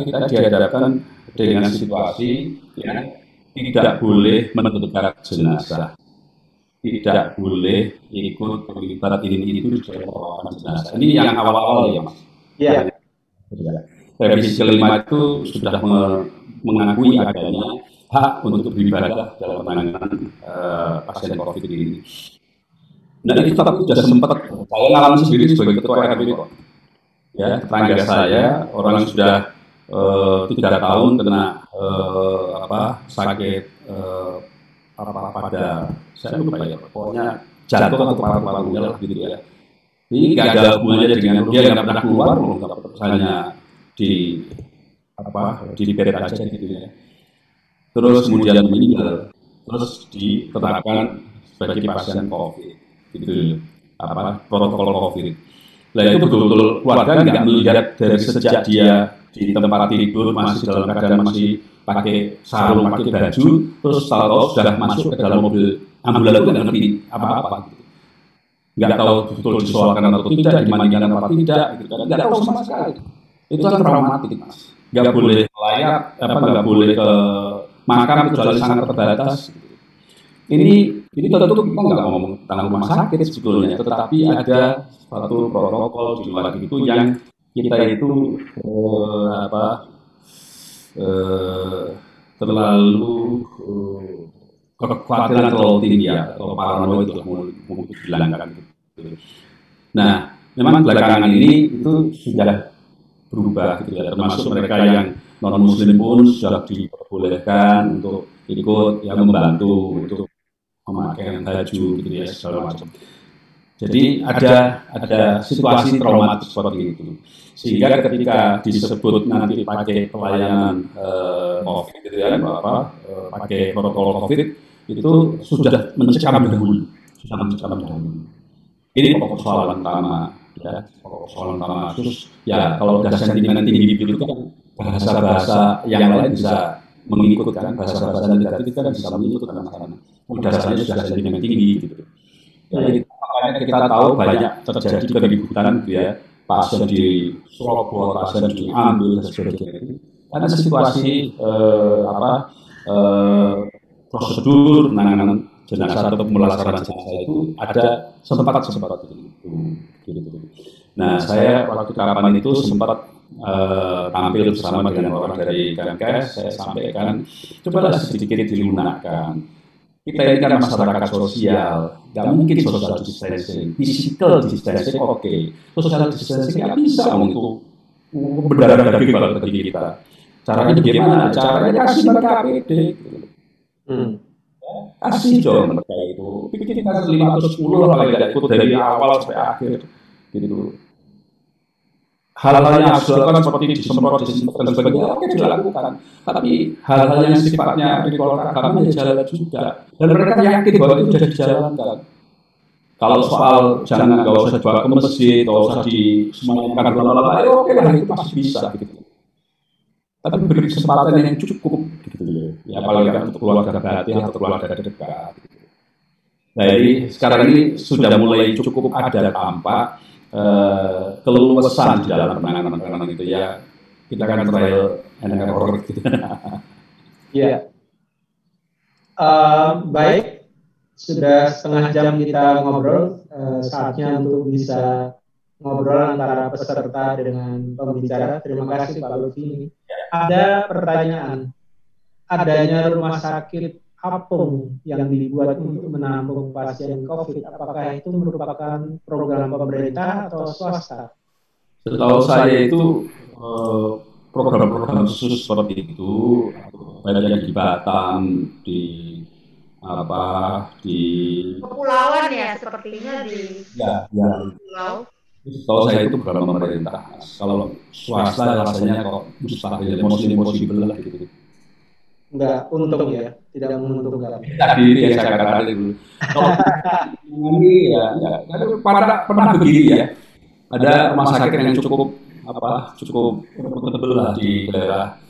Kita dihadapkan dengan situasi yang tidak boleh mendekat jenazah, tidak boleh ikut terlibat ini itu di dalam jenazah. Ini yang awal-awal ya Mas. Ya. Revisi kelima itu sudah mengakui adanya hak untuk beribadah dalam penanganan pasien COVID ini. Nah itu tapi sudah sempat saya ngalamin sendiri sebagai ketua RW kok. Ya, tetangga saya orang yang sudah 3 tahun kena sakit pada saya lupa ya pokoknya jatuh atau paru-parunya lah gitu ya. Ini nggak ada hubungannya dengan dia nggak pernah keluar hanya di bed aja gitu ya. Terus kemudian meninggal, terus ditetapkan sebagai pasien COVID gitu protokol COVID. Nah itu betul-betul keluarga nggak melihat dari sejak dia di tempat tidur masih dalam keadaan masih pakai sarung, pakai baju, terus tahu sudah masuk ke dalam mobil ambulan itu nggak ngerti apa-apa gitu. Nggak tahu betul disoalkan atau tidak, dimandikan apa tidak, gitu kan. Nggak tahu sama sekali. Itu kan traumatik Mas. Nggak boleh layak, nggak boleh ke makam kecuali sangat terbatas. Ini tentu kita nggak ngomong tentang rumah sakit sebetulnya, tetapi ada suatu protokol di luar itu yang kita itu terlalu kekhawatiran terlalu tinggi ya, atau paranoid itu mungkin dihilangkan. Nah, memang belakangan ini itu sudah berubah gitu ya, termasuk mereka yang non muslim pun sudah diperbolehkan untuk ikut yang membantu untuk memakai baju gitu ya segala macam. Jadi ada situasi traumatis seperti itu. Sehingga ketika disebut nanti pakai pelayanan COVID gitu ya, pakai protokol COVID itu sudah mencekam dahulu, Ini pokok persoalan utama ya, pokok persoalan utama. Terus ya kalau udah sentimen tinggi gitu kan bahasa-bahasa yang lain bisa mengikutkan bahasa-bahasa negatif kan bisa mengikutkan karena dasarnya sudah sentimen tinggi gitu. Ya, makanya kita tahu banyak terjadi keributan gitu ya, pasien di Surabaya, pasien diambil dan sebagainya itu karena situasi prosedur penanganan jenazah atau pemulasaran jenazah itu ada sempat gitu. Nah saya waktu kapan itu sempat tampil bersama dengan orang dari Kemkes, saya sampaikan cobalah sedikit dilunakkan. Kita ini kan masyarakat sosial, nggak mungkin social distancing, physical distancing oke. Social distancing nggak bisa untuk berdarah daging kalau bagi kita. Caranya bagaimana? Caranya kasih mereka APD. Kasih dong mereka itu. Bikin kita 5 atau 10 lah nggak ikut dari awal sampai akhir. Gitu. Hal-hal yang harus dilakukan seperti disemprot dan sebagainya, oke dilakukan. Tapi hal-hal yang sifatnya ritual agama ya jalan juga. Dan mereka yakin bahwa itu sudah dijalankan. Kalau soal jangan nggak usah dibawa ke masjid, nggak usah disemayamkan lama-lama, oke lah itu pasti bisa gitu. Tapi beri kesempatan yang cukup gitu. ya paling nggak untuk keluarga berarti atau keluarga dekat. Nah ini sekarang ini sudah mulai cukup ada tampak keluasan di dalam penanganan itu ya. Kita kan trial and error gitu. Iya. Baik, sudah setengah jam kita ngobrol. Saatnya untuk bisa ngobrol antara peserta dengan pembicara. Terima kasih Pak Lutfi. Ada pertanyaan. Adanya rumah sakit apung yang dibuat untuk menampung pasien COVID, apakah itu merupakan program pemerintah atau swasta? Setahu saya itu program-program khusus seperti itu, banyak di Batam, di kepulauan ya, sepertinya di pulau. Setahu saya itu program pemerintah. Kalau swasta rasanya kok mustahil, impossible lah gitu. Enggak untung ya, tidak menguntungkan. Tadi yang saya katakan itu. Kalau ini ya, pernah begini ya. Ada rumah sakit yang cukup tebel lah di daerah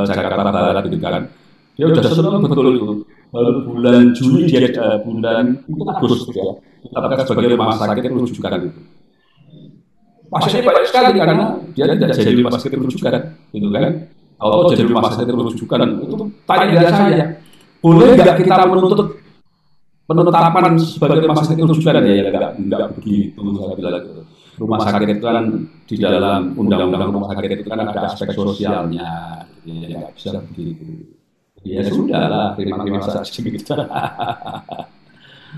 Jakarta Barat gitu kan. Dia udah senang betul itu. Baru bulan Juli bulan Agustus ya. Ditetapkan sebagai rumah sakit rujukan gitu. Pasiennya banyak sekali karena dia tidak jadi rumah sakit rujukan gitu kan. Kalau jadi rumah sakit rujukan itu tanya dari saya, boleh nggak kita menuntut penetapan sebagai rumah sakit rujukan ya? Nggak begitu saya bilang gitu. Rumah sakit itu kan di dalam undang-undang rumah sakit itu kan ada aspek sosialnya, ya nggak bisa begitu. Ya sudah lah, terima saja gitu.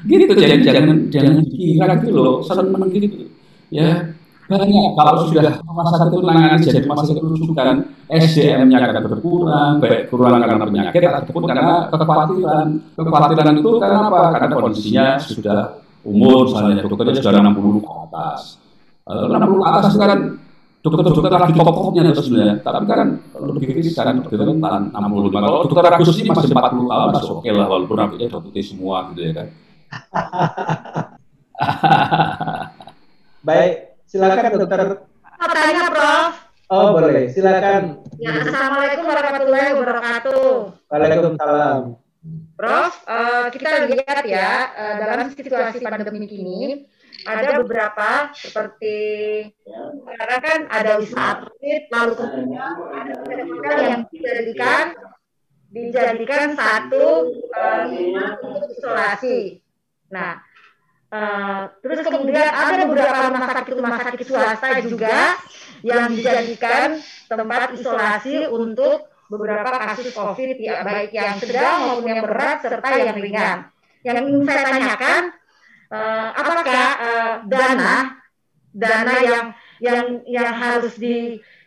Gitu, jadi jangan dikira gitu loh, seneng gitu. Ya banyak kalau sudah rumah sakit itu menangani jadi rumah sakit rujukan, SDM-nya akan berkurang, baik kurang karena penyakit ataupun karena kekhawatiran itu karena apa? Karena kondisinya sudah umur, misalnya dokternya sudah 60 ke atas. 60 ke atas itu kan dokter-dokter lagi top-topnya sebenarnya, tapi kan lebih kritis kan dokter rentan 65. Kalau dokter Agus ini masih 40 tahun masih oke lah, walaupun rambutnya udah putih semua gitu ya kan. Baik, silakan dokter. Tanya Prof. Oh boleh, silakan. Ya, Assalamualaikum warahmatullahi wabarakatuh. Waalaikumsalam. Prof, kita lihat ya, dalam situasi pandemi ini ada beberapa seperti sekarang kan ada wisma atlet, lalu kemudian ada hotel yang dijadikan satu untuk isolasi. Nah, terus kemudian ada beberapa rumah sakit swasta juga yang dijadikan tempat isolasi untuk beberapa kasus COVID, ya, baik yang sedang maupun yang berat serta yang ringan. Yang ingin saya tanyakan, apakah dana yang harus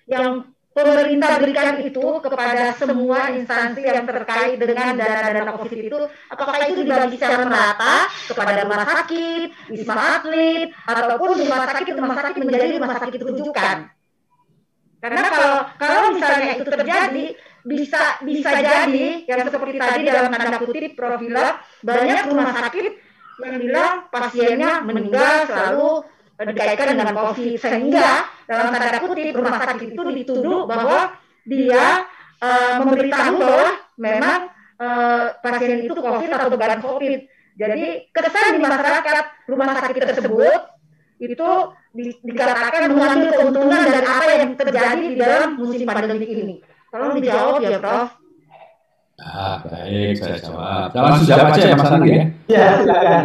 yang pemerintah berikan itu kepada semua instansi yang terkait dengan dana COVID itu, apakah itu dibagi secara merata kepada rumah sakit, wisma atlet, ataupun rumah sakit menjadi rumah sakit rujukan? Karena kalau misalnya itu terjadi, bisa jadi yang seperti tadi dalam tanda kutip Prof bilang, banyak rumah sakit yang bilang pasiennya meninggal selalu dikaitkan dengan COVID, sehingga dalam tanda kutip rumah sakit itu dituduh bahwa dia memberitahu bahwa memang pasien itu COVID atau beban COVID. Jadi kesan di masyarakat rumah sakit tersebut itu dikatakan mengambil keuntungan dari apa yang terjadi di dalam musim pandemi ini. Tolong dijawab ya Prof. Baik, saya jawab. Langsung jawab aja ya Mas Anang ya. Ya, silakan.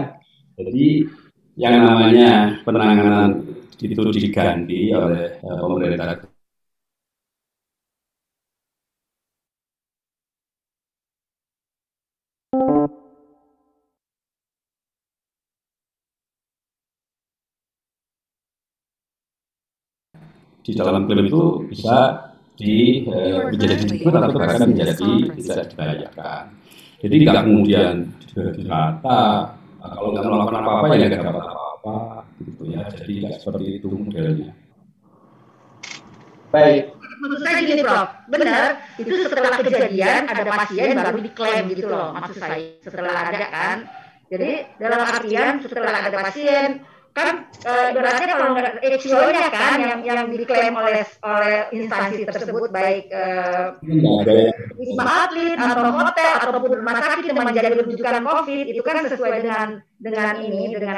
Jadi yang namanya penanganan itu diganti oleh pemerintah. Di dalam film itu bisa menjadi dibuat atau bahkan menjadi tidak dibayarkan. Jadi nggak kemudian dibagi rata. Kalau nggak melakukan apa-apa ya nggak dapat apa-apa, gitu ya. Jadi nggak seperti itu modelnya. Baik. Maksud saya gini Prof, benar, itu setelah kejadian ada pasien baru diklaim gitu loh, maksud saya setelah ada kan. Jadi dalam artian setelah ada pasien kan ibaratnya kalau nggak HCO-nya kan yang diklaim oleh instansi tersebut, baik wisma atlet atau hotel ataupun rumah sakit yang menjadi rujukan COVID, itu kan sesuai dengan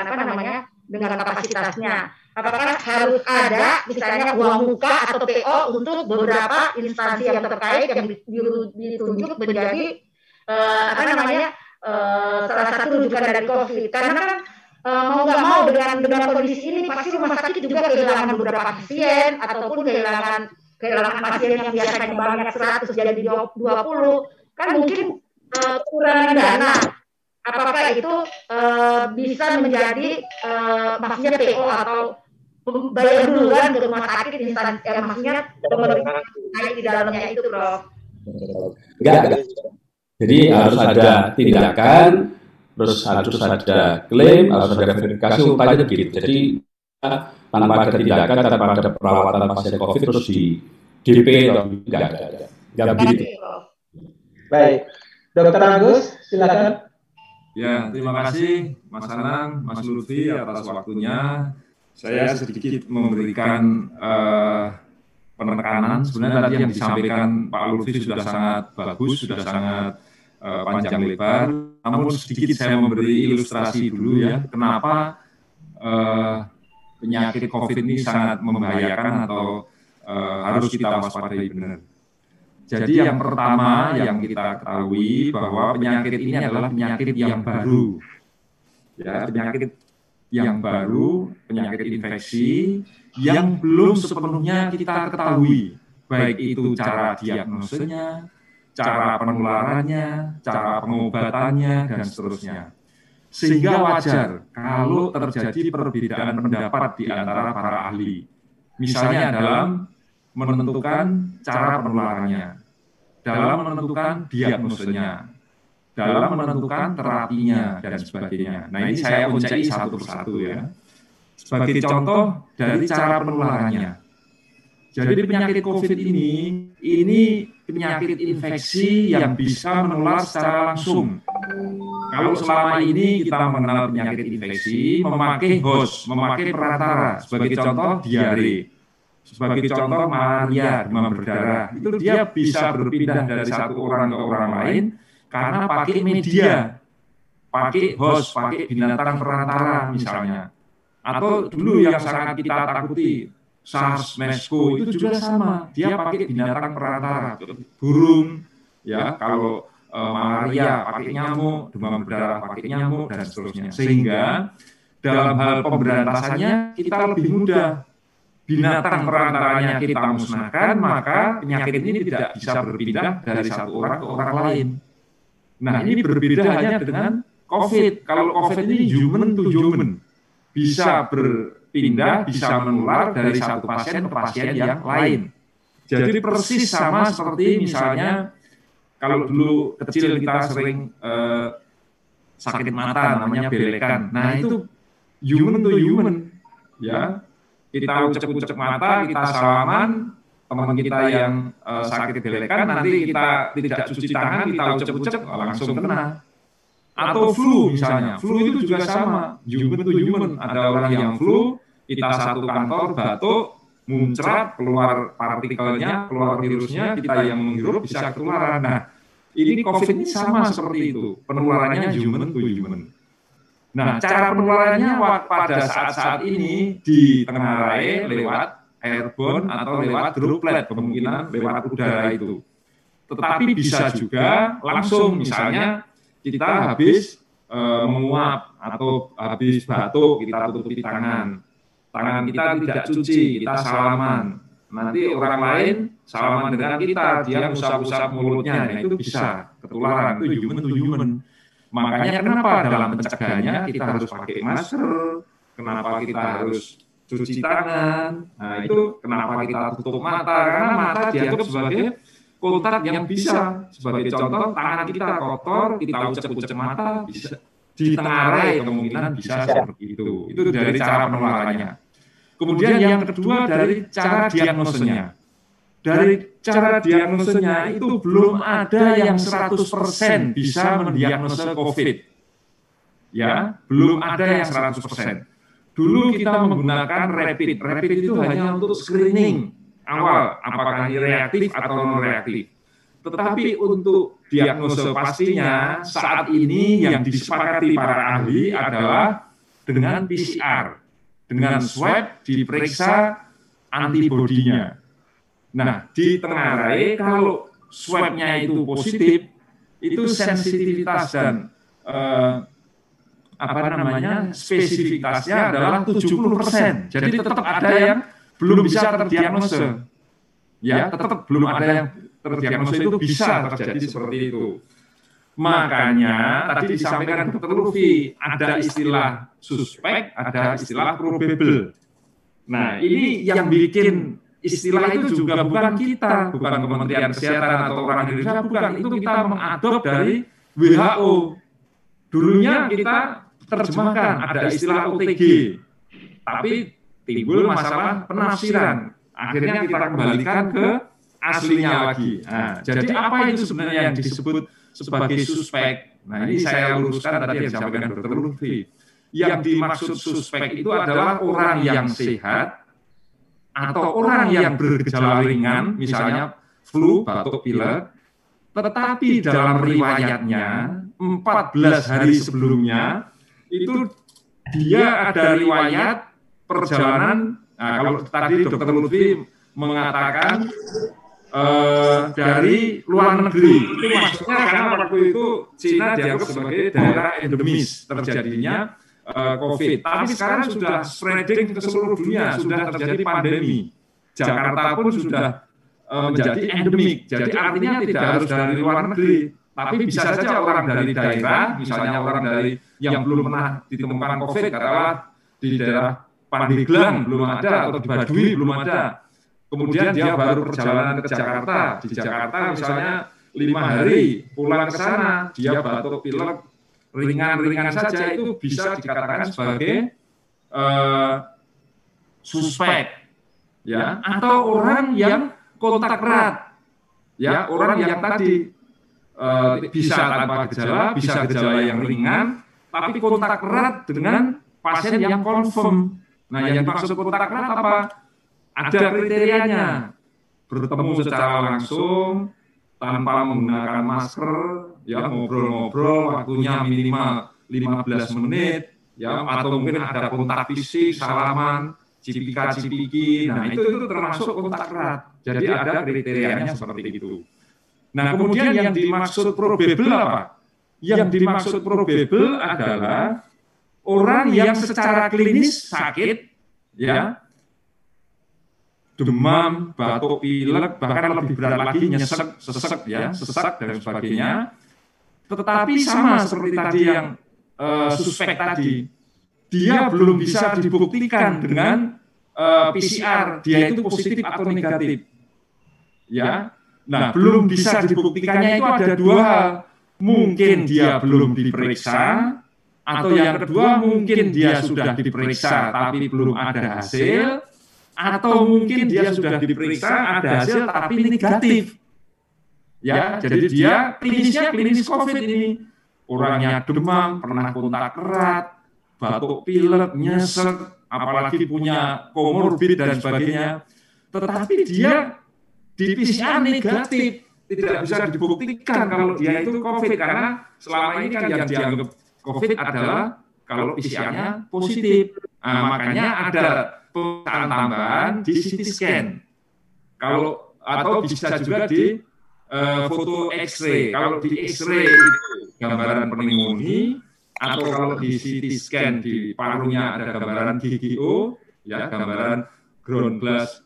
apa namanya, dengan kapasitasnya. Apakah harus ada misalnya uang muka atau PO untuk beberapa instansi yang terkait yang ditunjuk menjadi salah satu rujukan dari COVID? Karena kan mau nggak mau dengan kondisi ini pasti rumah sakit juga kehilangan beberapa pasien ataupun kehilangan pasien yang biasanya banyak 100 jadi 20, kan mungkin kekurangan dana. Apakah itu bisa menjadi maksudnya PO atau bayar duluan ke rumah sakit instansi, maksudnya pemerintah di dalamnya itu, Prof? Enggak. Jadi harus ada tindakan, terus harus ada klaim, harus ada verifikasi, urutannya begitu. Jadi tanpa ada tindakan, tanpa ada perawatan pasien COVID terus di DP atau enggak begitu. Baik, Dr. Agus, silakan. Ya, terima kasih Mas Anang, Mas Lutfi atas waktunya. Saya sedikit memberikan penekanan. Sebenarnya tadi yang disampaikan Pak Lutfi sudah sangat bagus, sudah sangat panjang lebar. Namun sedikit saya memberi ilustrasi dulu ya, kenapa penyakit COVID ini sangat membahayakan atau harus kita waspadai benar. Jadi yang pertama yang kita ketahui bahwa penyakit ini adalah penyakit yang baru. Ya, penyakit yang baru, penyakit infeksi yang belum sepenuhnya kita ketahui, baik itu cara diagnosenya, cara penularannya, cara pengobatannya, dan seterusnya. Sehingga wajar kalau terjadi perbedaan pendapat di antara para ahli. Misalnya dalam menentukan cara penularannya, dalam menentukan diagnosenya, dalam menentukan terapinya, dan sebagainya. Nah, ini saya uncai satu persatu ya. Sebagai contoh dari cara penularannya. Jadi penyakit COVID ini penyakit infeksi yang bisa menular secara langsung. Kalau selama ini kita mengenal penyakit infeksi memakai host, memakai perantara. Sebagai contoh diare, sebagai contoh malaria, demam berdarah. Itu dia bisa berpindah dari satu orang ke orang lain karena pakai media, pakai host, pakai binatang perantara misalnya. Atau dulu yang sangat kita takuti, SARS, MERS-CoV itu juga sama. Dia pakai binatang perantara, burung, ya. Kalau malaria pakai nyamuk, demam berdarah pakai nyamuk, dan seterusnya. Sehingga dalam hal pemberantasannya kita lebih mudah. Binatang perantaranya kita musnahkan, maka penyakit ini tidak bisa berpindah dari satu orang ke orang lain. Nah, ini berbeda hanya dengan COVID. Kalau COVID ini human to human, bisa berpindah, bisa menular dari satu pasien ke pasien yang lain. Jadi persis sama seperti misalnya kalau dulu kecil kita sering sakit mata namanya belekan. Nah, itu human to human, ya. Kita ucek-ucek mata, kita salaman, teman kita yang sakit belekan, nanti kita tidak cuci tangan, kita ucek-ucek, langsung kena. Atau flu misalnya, flu itu juga sama, human to human. Ada orang yang flu, kita satu kantor, batuk, muncrat, keluar partikelnya, keluar virusnya, kita yang menghirup bisa ketularan. Nah, ini COVID ini sama seperti itu, penularannya human to human. Nah, cara penularannya pada saat-saat ini ditengarai lewat airborne atau lewat droplet, kemungkinan lewat udara itu. Tetapi bisa juga langsung, misalnya kita habis menguap atau habis batuk, kita tutupi tangan kita tidak cuci, kita salaman. Nanti orang lain salaman dengan kita, dia usap-usap mulutnya, nah itu bisa ketularan, itu human to human. Makanya kenapa dalam pencegahannya kita harus pakai masker, kenapa kita harus cuci tangan, nah itu kenapa kita tutup mata, karena mata dianggap sebagai kontak yang bisa. Sebagai contoh, tangan kita kotor, kita ucek-ucek mata, bisa ditengarai, kemungkinan bisa seperti itu. Itu dari cara penularannya. Kemudian yang kedua dari cara diagnosenya. Dari cara diagnosenya itu belum ada yang 100% bisa mendiagnosa COVID. Ya, belum ada yang 100%. dulu kita menggunakan rapid. Rapid itu hanya untuk screening awal, apakah ini reaktif atau non reaktif. Tetapi untuk diagnosa pastinya saat ini yang disepakati para ahli adalah dengan PCR, dengan swab diperiksa antibodinya. Nah, ditengarai kalau swabnya itu positif, itu sensitivitas dan spesifitasnya adalah 70%. Jadi tetap ada yang belum bisa terdiagnosa. Ya, tetap belum ada yang terdiagnosa, itu bisa terjadi seperti itu. Makanya tadi disampaikan Dr. Lutfi, ada istilah suspek, ada istilah probable. Nah, ini yang bikin istilah itu juga bukan kita, bukan Kementerian Kesehatan atau orang Indonesia, bukan. Itu kita mengadop dari WHO. Dulunya kita terjemahkan, ada istilah OTG. Tapi timbul masalah penafsiran. Akhirnya kita kembalikan ke aslinya lagi. Nah, jadi apa itu sebenarnya yang disebut sebagai suspek? Nah, ini saya luruskan tadi yang disampaikan Dr. Lutfi. Yang dimaksud suspek itu adalah orang yang sehat atau orang yang bergejala ringan, misalnya flu, batuk, pilek, tetapi dalam riwayatnya 14 hari sebelumnya itu dia ada riwayat perjalanan. Nah, kalau tadi Dr. Lutfi mengatakan dari luar negeri, itu maksudnya karena waktu itu Cina dianggap sebagai daerah endemis terjadinya COVID. Tapi sekarang sudah spreading ke seluruh dunia, sudah terjadi pandemi. Jakarta pun sudah menjadi endemik. Jadi artinya tidak harus dari luar negeri, tapi bisa saja orang dari daerah, misalnya orang dari yang belum pernah ditemukan COVID, katakanlah di daerah Pandeglang belum ada, atau di Baduy belum ada. Kemudian dia baru perjalanan ke Jakarta. Di Jakarta misalnya 5 hari pulang ke sana, dia batuk pilek ringan-ringan saja, itu bisa dikatakan sebagai suspek, ya, atau orang yang kontak erat, ya, orang yang tadi bisa tanpa gejala, bisa gejala yang ringan, tapi kontak erat dengan pasien yang confirm. Nah, yang dimaksud kontak erat apa? Ada kriterianya, bertemu secara langsung, tanpa menggunakan masker, ya, ngobrol-ngobrol, waktunya minimal 15 menit, ya, atau mungkin ada kontak fisik, salaman, cipika-cipiki. Nah, itu termasuk kontak erat. Jadi ada kriterianya seperti itu. Nah, kemudian yang dimaksud probable apa? Yang dimaksud probable adalah orang yang secara klinis sakit, ya, demam, batuk, pilek, bahkan lebih berat lagi nyesek, sesek, ya, sesak dan sebagainya. Tetapi sama seperti tadi yang suspek tadi, dia belum bisa dibuktikan dengan PCR, dia itu positif atau negatif. Ya, nah, belum bisa dibuktikannya itu ada dua hal. Mungkin dia belum diperiksa, atau yang kedua mungkin dia sudah diperiksa tapi belum ada hasil, atau mungkin dia sudah diperiksa ada hasil tapi negatif. Ya, jadi dia klinis COVID ini. Orangnya demam, pernah kontak erat, batuk pilek, nyesek, apalagi punya komorbid dan sebagainya. Tetapi dia di PCR negatif, tidak bisa dibuktikan kalau dia itu COVID, karena selama ini kan yang dianggap COVID adalah kalau PCR-nya positif. Nah, makanya ada pemeriksaan tambahan di CT scan. Kalau atau bisa juga di foto X-ray. Kalau di X-ray itu gambaran pneumonia, atau kalau di CT scan di parunya ada gambaran GGO, ya, gambaran ground glass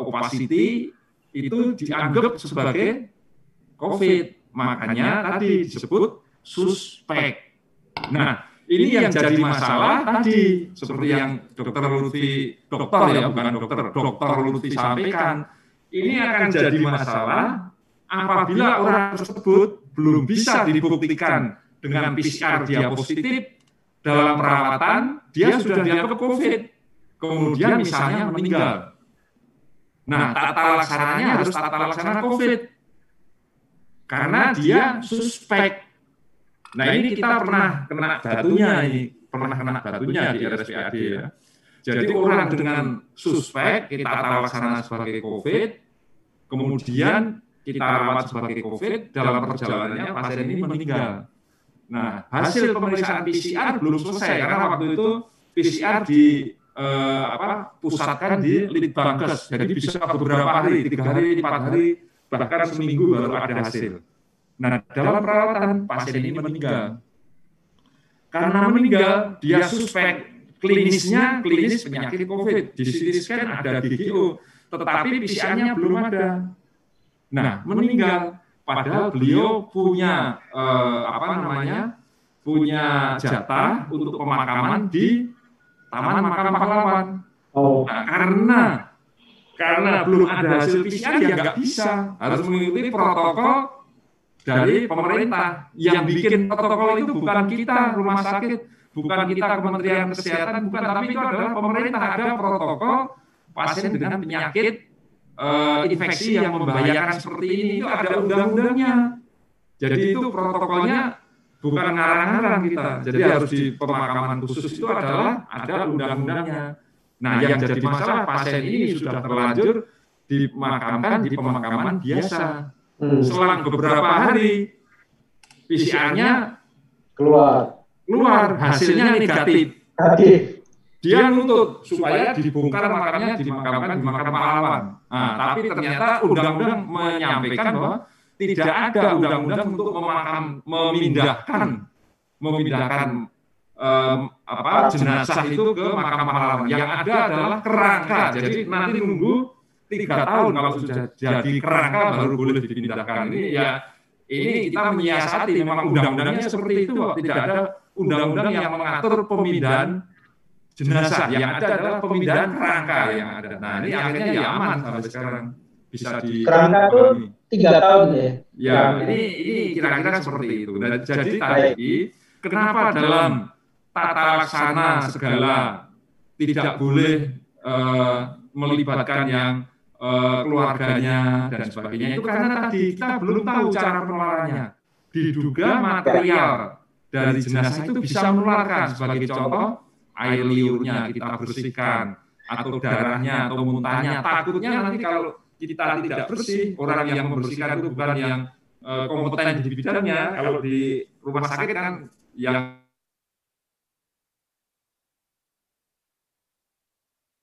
opacity, itu dianggap sebagai COVID. Makanya tadi disebut suspek. Nah, ini yang jadi masalah tadi, seperti yang Dr. Lutfi, Dr. Lutfi sampaikan, ini akan jadi masalah apabila orang tersebut belum bisa dibuktikan dengan PCR dia positif, dalam perawatan dia sudah dianggap COVID, kemudian misalnya meninggal. Nah, tata laksananya harus tata laksana COVID, karena dia suspek. Nah, ini kita pernah kena batunya ini pernah kena batunya di RSPAD ya. Jadi orang dengan suspek kita laksana sebagai COVID, kemudian kita rawat sebagai COVID, dalam perjalanannya pasien ini meninggal. Nah, hasil pemeriksaan PCR belum selesai karena waktu itu PCR pusatkan di Litbangkes, jadi bisa beberapa hari, 3 hari, 4 hari, bahkan seminggu baru ada hasil. Nah, dalam perawatan pasien ini meninggal. Karena meninggal, dia suspek klinis penyakit COVID. Di CT scan ada DGO, tetapi PCR-nya belum ada. Nah, meninggal. Padahal beliau punya punya jatah untuk pemakaman di Taman Makam Pahlawan. Nah, karena belum ada hasil PCR ya nggak bisa, harus mengikuti protokol dari pemerintah. Yang bikin protokol itu bukan kita rumah sakit, bukan kita Kementerian Kesehatan, bukan, tapi itu adalah pemerintah. Ada protokol pasien dengan penyakit infeksi yang membahayakan seperti ini, itu ada undang-undangnya. Jadi itu protokolnya bukan ngarang-ngarang kita. Jadi harus di pemakaman khusus itu adalah ada undang-undangnya. Nah, yang jadi masalah pasien ini sudah terlanjur dimakamkan di pemakaman biasa. Selang beberapa hari PCR-nya keluar hasilnya negatif. Dia nuntut supaya dibongkar makamnya, dimakamkan di Makam Pahlawan. Nah, tapi ternyata undang-undang menyampaikan bahwa tidak ada undang-undang untuk memindahkan jenazah itu ke Makam Pahlawan. Yang ada adalah kerangka. Jadi nanti nunggu 3 tahun kalau sudah jadi kerangka baru boleh dipindahkan. Ini kita menyiasati, memang undang-undangnya seperti itu. Tidak ada undang-undang yang mengatur pemindahan jenazah, yang ada adalah pemindahan kerangka yang ada. Nah, ini akhirnya ya aman sampai sekarang bisa di kerangka itu 3 tahun ya. Ya, ini kira-kira seperti itu. Dan jadi tadi kenapa dalam tata laksana segala tidak boleh melibatkan yang keluarganya dan sebagainya, itu karena tadi kita belum tahu cara penularannya. Diduga material dari jenazah itu bisa menularkan. Sebagai contoh, air liurnya kita bersihkan, atau darahnya atau muntahnya. Takutnya nanti kalau kita tidak bersih, orang yang membersihkan itu bukan yang kompeten di bidangnya. Kalau di rumah sakit kan yang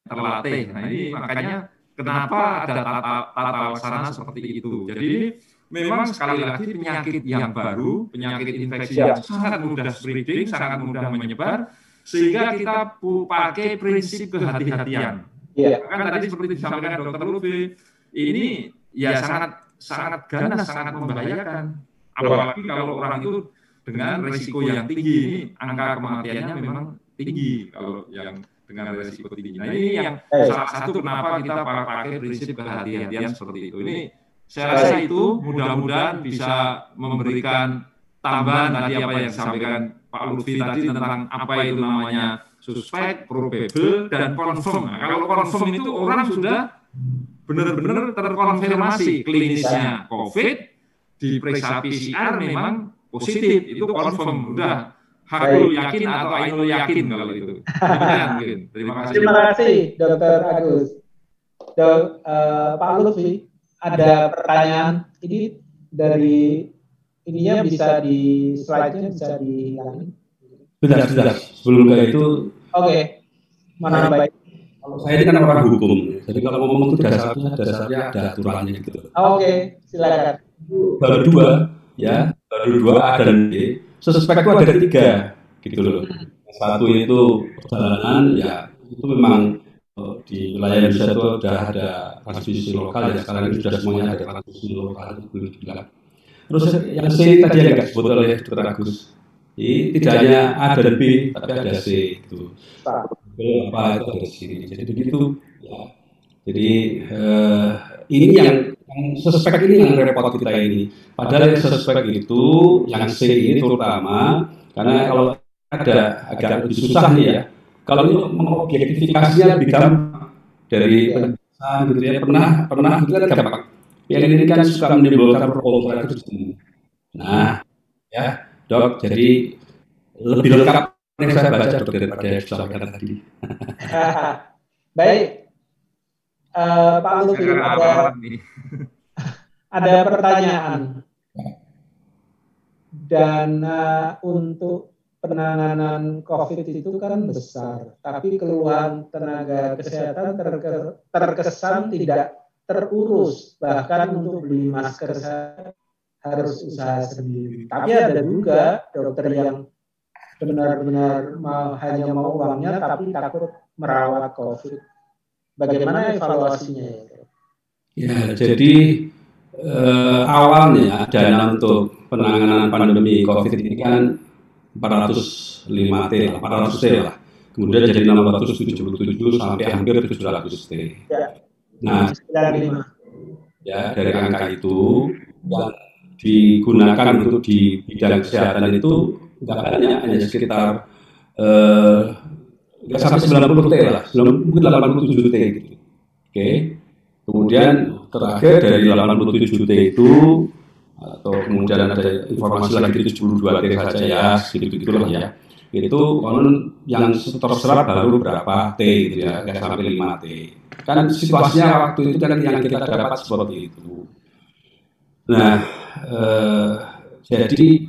terlatih. Nah, ini makanya kenapa ada tata laksana seperti itu. Jadi memang sekali lagi penyakit yang baru, penyakit infeksi yang sangat mudah spreading, sangat mudah menyebar, sehingga kita pakai prinsip kehati-hatian. Kan tadi seperti disampaikan Dr. Lutfi, ini ya sangat ganas, sangat membahayakan. Apalagi kalau orang itu dengan risiko yang tinggi, ini angka kematiannya memang tinggi kalau yang dengan risiko tinggi. Nah, ini yang salah satu kenapa kita pakai prinsip kehati-hatian seperti itu. Ini saya rasa itu mudah-mudahan bisa memberikan tambahan tadi apa yang disampaikan Pak Lutfi tadi tentang apa itu namanya suspek, probable, dan confirm. Nah, kalau confirm itu orang sudah benar-benar terkonfirmasi klinisnya COVID, diperiksa PCR memang positif, itu confirm. Udah, hakul yakin atau ainul yakin kalau itu. Terima kasih. Terima kasih, Dr. Agus. Pak Lutfi, ada pertanyaan ini dari ininya bisa di slide-nya bisa dihilangin. Bentar. Sebelum ke itu, mana baik. Kalau saya ini kan orang hukum, jadi kalau ngomong itu dasarnya ada aturannya gitu. Silakan. Baru dua A dan B. Suspek itu ada 3 gitu loh. Satu itu perjalanan, ya itu memang di wilayah Indonesia itu sudah ada transmisi lokal, ya sekarang ini sudah semuanya ada transmisi lokal, itu boleh dibilang. Terus yang C tadi yang nggak disebut oleh Dr. Agus, tidak hanya A dan B, tapi ada C itu. Apa itu ada di sini. Jadi begitu. Ya. Jadi ini yang suspek ini yang repot kita ini. Padahal yang suspek itu, yang C ini terutama, karena kalau ada agak lebih susah nih ya. Kalau ini mengobjektifikasinya lebih gampang dari penjelasan gitu ya. Pernah itu kan gampang. Yang ini kan suka menimbulkan pro kontra itu di sini. Nah, ya, Dok, jadi lebih lengkap Yang saya baca dokter pada yang disampaikan tadi. Baik, Pak Lutfi, ada pertanyaan. Dana untuk penanganan COVID itu kan besar, tapi keluhan tenaga kesehatan terkesan tidak terurus, bahkan untuk beli masker harus usaha sendiri. Tapi ada juga dokter yang benar-benar hanya mau uangnya, tapi takut merawat COVID. Bagaimana evaluasinya? Ya, jadi awalnya dana untuk penanganan pandemi COVID ini kan 405 T, 400 T lah. Kemudian jadi 677 sampai hampir 700 T. Nah, ya dari angka itu yang digunakan untuk di bidang kesehatan itu nggak banyak, hanya sekitar nggak sampai 90 T lah, mungkin 87 T gitu. Oke. Kemudian terakhir dari 87 T itu atau kemudian ada informasi lagi 72 T saja ya, gitu-gitulah ya. Itu konon yang terserap baru berapa T gitu ya, nggak sampai 5 T. Kan situasinya waktu itu kan yang kita dapat seperti itu. Nah, jadi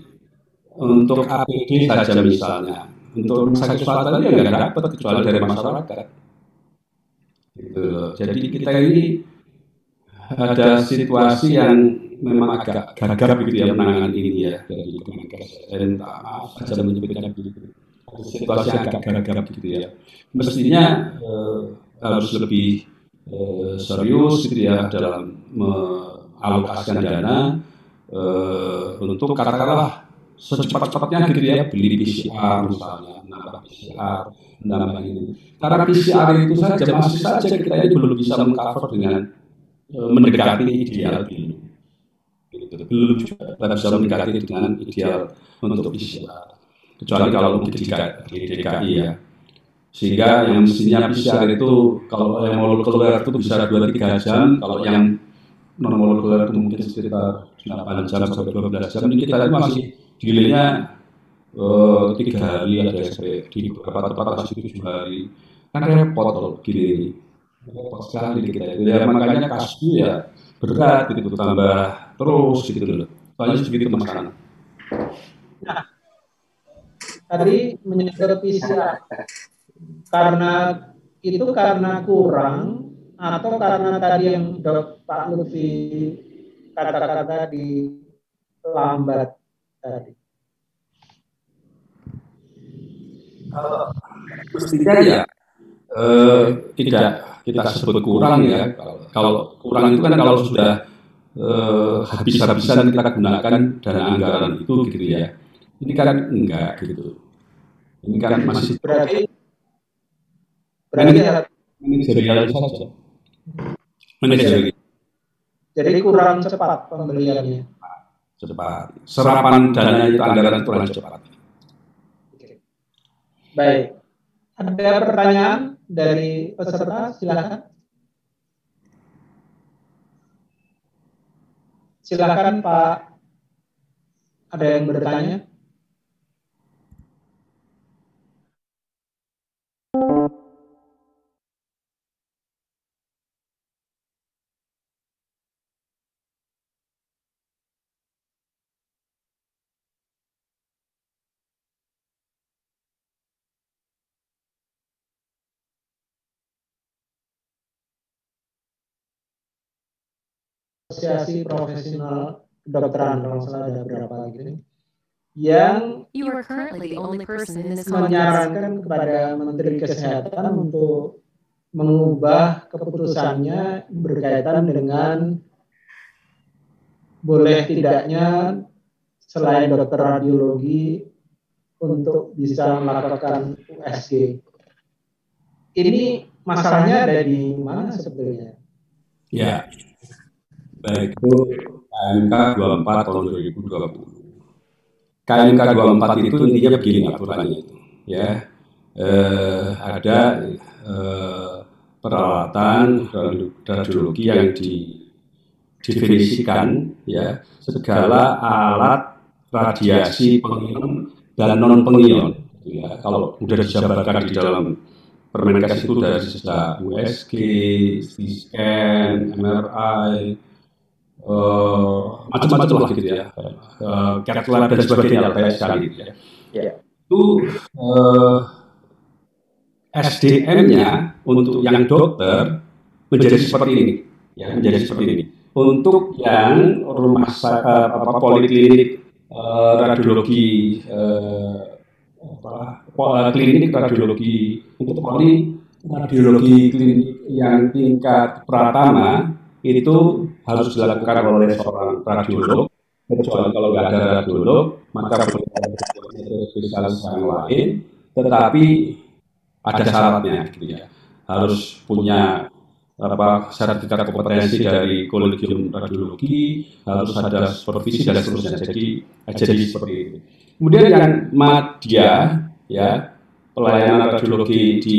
untuk APD saja misalnya, untuk rumah sakit swasta ya nggak dapat kecuali dari masyarakat. Gitu. Jadi kita ini ada situasi yang memang agak gagap gitu ya menangani ini ya dari Kemenkes. Saya minta maaf saja menyebutkan begitu. Situasi agak gagap gitu ya. Mestinya harus lebih serius gitu ya dalam mengalokasikan dana untuk katakanlah secepat-cepatnya gitu ya beli PCR misalnya, nambah PCR, nambah ini. Karena PCR itu saja masih saja kita ini belum bisa mengcover dengan mendekati ideal ini. Belum juga bisa mendekati dengan ideal untuk PCR. Kecuali kalau di DKI ya. Sehingga yang mestinya PCR itu kalau yang molekuler itu bisa 2-3 jam, kalau yang non molekuler itu mungkin sekitar 8 jam sampai 12 jam. Ini kita masih delaynya 3 hari ada sampai di beberapa tempat masih 7 hari. Kan repot kalau gini. Repot sekali kita itu ya, makanya kasusnya ya berat gitu, tambah terus gitu loh. Soalnya segitu masalah. Nah, tadi menyebut PCR karena kurang atau karena tadi yang Pak Lutfi kata-kata tadi lambat tadi. Mestinya ya tidak kita sebut kurang ya. Kalau kurang itu kan kalau sudah habis-habisan kita gunakan dana anggaran itu gitu ya. Ini kan enggak gitu. Ini kan masih berarti manajerial saja. Manajerial. Jadi kurang cepat pembeliannya. Cepat. Serapan dana itu anggaran kurang cepat. Baik. Ada pertanyaan dari peserta, silakan. Silakan Pak. Ada yang bertanya? Asosiasi Profesional Kedokteran, kalau salah ada berapa gitu, yang menyarankan kepada Menteri Kesehatan untuk mengubah keputusannya berkaitan dengan boleh tidaknya selain dokter radiologi untuk bisa melakukan USG. Ini masalahnya ada di mana sebetulnya? Ya. Baik, itu KMK 24 tahun 2020. KMK 24 itu intinya begini aturannya itu, ya. Ada peralatan radiologi yang didefinisikan, ya, segala alat radiasi pengion dan non pengion. Ya, kalau sudah dijabarkan di dalam Permenkes itu dari sejak USG, CT scan, MRI, macam-macam lah gitu ya, cath lab dan sebagainya banyak sekali gitu ya. Itu SDM-nya untuk yang dokter menjadi seperti ini, ya, menjadi seperti ini. Untuk yang rumah poliklinik radiologi, klinik radiologi untuk radiologi klinik yang tingkat pratama itu harus dilakukan oleh seorang radiolog. Kecuali kalau nggak ada radiolog, maka boleh ada spesialis yang lain, tetapi ada syaratnya, gitu ya. Harus punya sertifikat kompetensi dari Kolegium Radiologi, harus ada supervisi dan seterusnya. Jadi seperti itu. Kemudian yang madya, ya, pelayanan radiologi di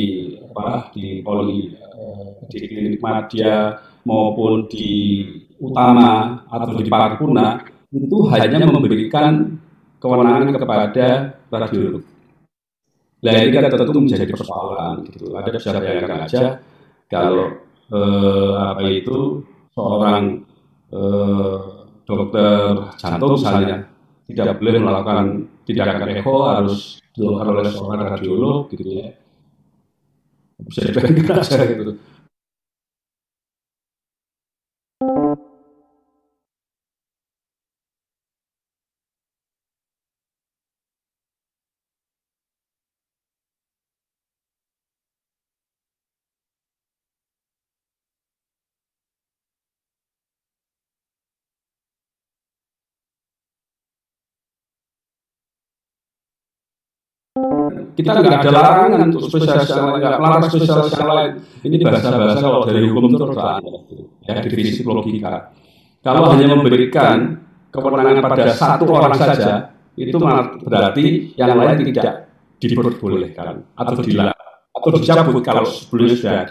klinik madya maupun di utama atau di paripurna itu hanya memberikan kewenangan kepada radiolog. Nah, ini kan tentu menjadi persoalan gitu. Ada bisa bayangkan aja kalau seorang dokter jantung misalnya tidak boleh melakukan tindakan echo, harus dilakukan oleh seorang radiolog gitu ya. Bisa dibayangkan aja gitu. Kita nggak ada larangan untuk spesialis yang lain, nggak melarang spesialis yang lain. Ini bahasa-bahasa kalau dari hukum itu ya, divisi logika. Kalau hanya memberikan kewenangan pada satu orang saja, itu berarti yang lain tidak diperbolehkan atau dilarang atau dicabut kalau sebelumnya sudah.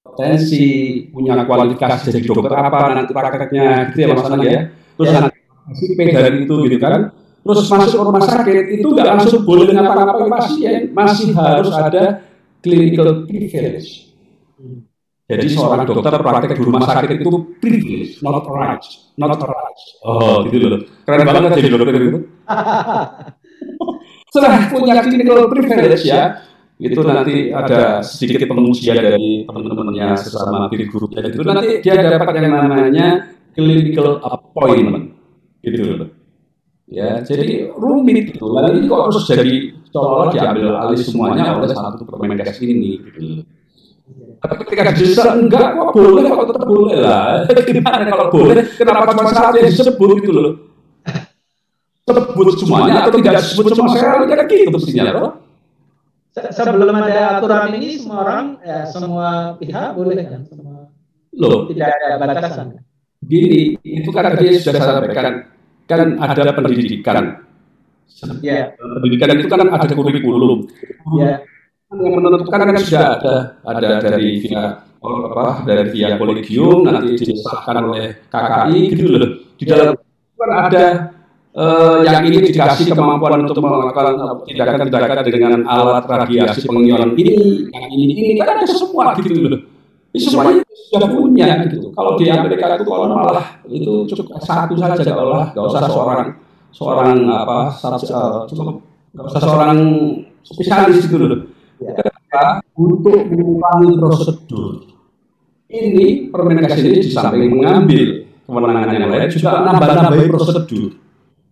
Potensi, punya kualifikasi jadi dokter apa, nanti prakteknya gitu ya masalahnya ya. Terus nanti SIP dari itu gitu kan. Terus masuk ke rumah sakit itu nggak langsung boleh ngapa-ngapain pasien, masih harus ada clinical privilege. Jadi seorang dokter praktek di rumah sakit itu privilege, not rights. Oh, gitu loh. Keren banget jadi dokter itu. Setelah punya clinical privilege ya, itu nanti ada sedikit pengujian dari teman-temannya sesama peer groupnya itu, nanti dia dapat yang namanya clinical appointment gitu loh ya. Jadi rumit gitu, lalu ini kok harus jadi seolah-olah diambil alih semuanya oleh satu Permenkes ini gitu loh. Tapi ketika bisa enggak kok boleh, kok tetap boleh lah. Gimana kalau boleh, kenapa cuma satu yang disebut gitu loh, sebut semuanya atau tidak disebut semua sekali, kan gitu mestinya loh. Sebelum ada aturan ini semua orang, ya, semua pihak boleh kan, semua loh, tidak ada batasan. Gini, itu kan tadi sudah saya sampaikan, kan ada pendidikan. Ya. Pendidikan itu kan ada kurikulum. Ya. Yang menentukan kan sudah ada dari via kolegium, nanti disahkan oleh KKI gitu loh. Di dalam kan ada yang ini dikasih kemampuan untuk melakukan tindakan-tindakan dengan alat radiasi pengionan ini, yang ini kan ada semua gitu loh. Ini semuanya sudah punya gitu. Kalau di Amerika itu kalau malah itu cukup satu saja, nggak usah seorang spesialis gitu loh. Untuk mengurangi prosedur ini, Permenkes ini di samping mengambil kewenangan yang lain juga nambah-nambahin prosedur,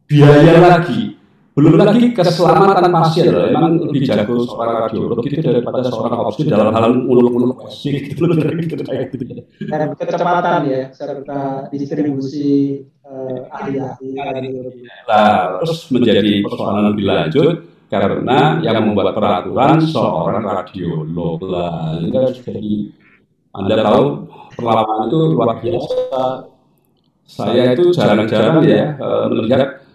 biaya lagi, Belum lagi keselamatan pasien, memang lebih jago seorang radiolog itu daripada seorang opsi dalam hal nguluk-nguluk pasien gitu. Dan kecepatan ya, serta distribusi ahli-ahli radiologi. Nah, terus menjadi persoalan lebih lanjut karena yang membuat peraturan seorang radiolog lah. Ini kan jadi, Anda tahu perlawanan itu luar biasa. Saya itu jarang-jarang ya melihat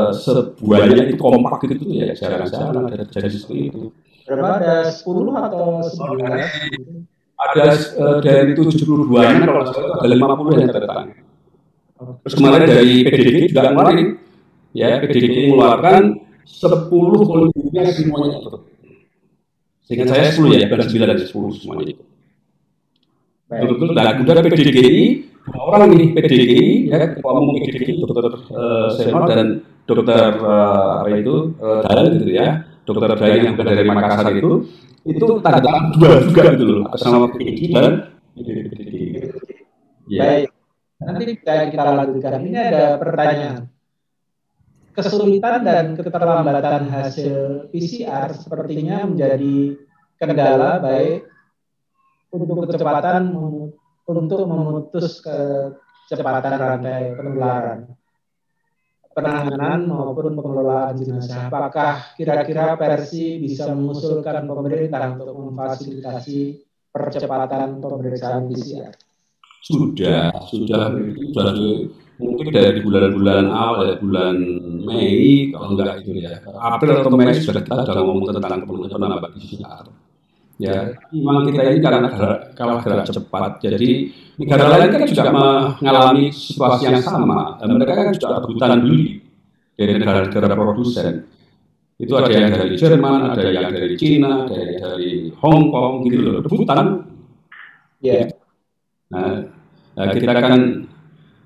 sebuahnya itu kompak gitu ya, jarang-jarang ada terjadi seperti itu. Berapa, ada 10 atau 11? Ada dari 72-an kalau saya ada 50 yang tertang. Terus kemarin dari PDG juga ngeluarin, ya PDG mengeluarkan 10 volunteer semuanya itu. Seingat saya 10 ya, bukan 9 dan 10 semuanya itu. Betul-betul. Nah, kemudian PDGI, dua orang ini PDGI, ya ketua umum PDGI, Dr. Seno dan Dr. Dayan gitu ya, Dr. Dayan yang dari Makassar itu tanda tangan dua juga gitu loh, atas nama PDGI dan PDGI. Ya. Baik, nanti kita lanjutkan. Ini ada pertanyaan. Kesulitan dan keterlambatan hasil PCR sepertinya menjadi kendala baik untuk kecepatan untuk memutus kecepatan rantai penularan, penanganan maupun pengelolaan jenazah. Apakah kira-kira Persi bisa mengusulkan pemerintah untuk memfasilitasi percepatan pemeriksaan PCR? Sudah mungkin dari bulan-bulan awal ya, bulan Mei kalau enggak itu ya, April atau Mei sudah kita ngomong tentang penambahan PCR. Ya, memang kita ini karena kalah gerak cepat. Jadi negara lain kan juga mengalami situasi yang sama. Mereka kan juga rebutan beli dari negara-negara produsen. Itu ada yang dari Jerman, ada yang dari Cina, ada yang dari Hong Kong gitu loh, rebutan. Ya. Nah, kita kan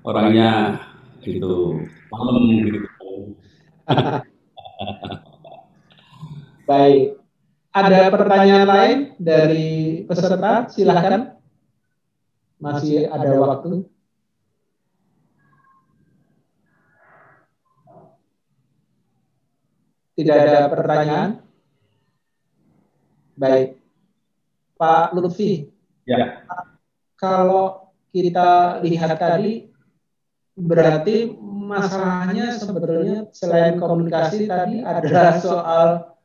orangnya gitu, palem gitu. Baik. Ada pertanyaan lain dari peserta? Silakan. Masih ada waktu. Tidak ada pertanyaan? Baik. Pak Lutfi. Ya. Kalau kita lihat tadi, berarti masalahnya sebetulnya selain komunikasi tadi adalah soal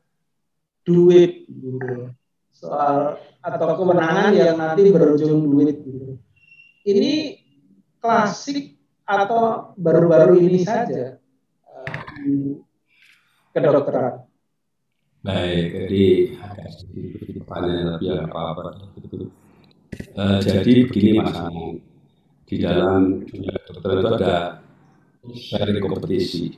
duit, gitu. Soal atau kewenangan yang nanti berujung duit. Gitu. Ini klasik atau baru-baru ini saja di kedokteran? Baik, jadi agak sedikit pertanyaan lebih apa-apa. Jadi begini Mas Anang, di dalam dunia kedokteran itu ada sharing kompetensi,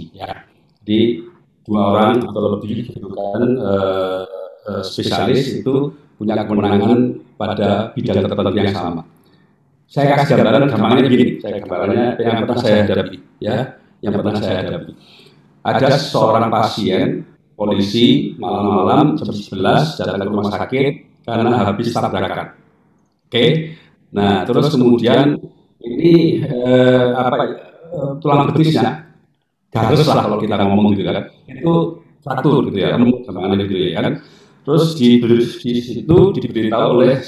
ya. Jadi dua orang atau lebih kan spesialis itu punya kewenangan pada bidang tertentu yang sama. Saya kasih gambarannya begini, gambarannya yang pernah saya hadapi, ya, yang pernah saya hadapi. Ada seorang pasien polisi malam-malam jam 11 datang ke rumah sakit karena habis tabrakan. Oke. Nah, terus kemudian ini tulang betisnya garis lah kalau kita ngomong gitu kan, itu fraktur gitu ya, gitu ya kan. Terus di situ diberitahu oleh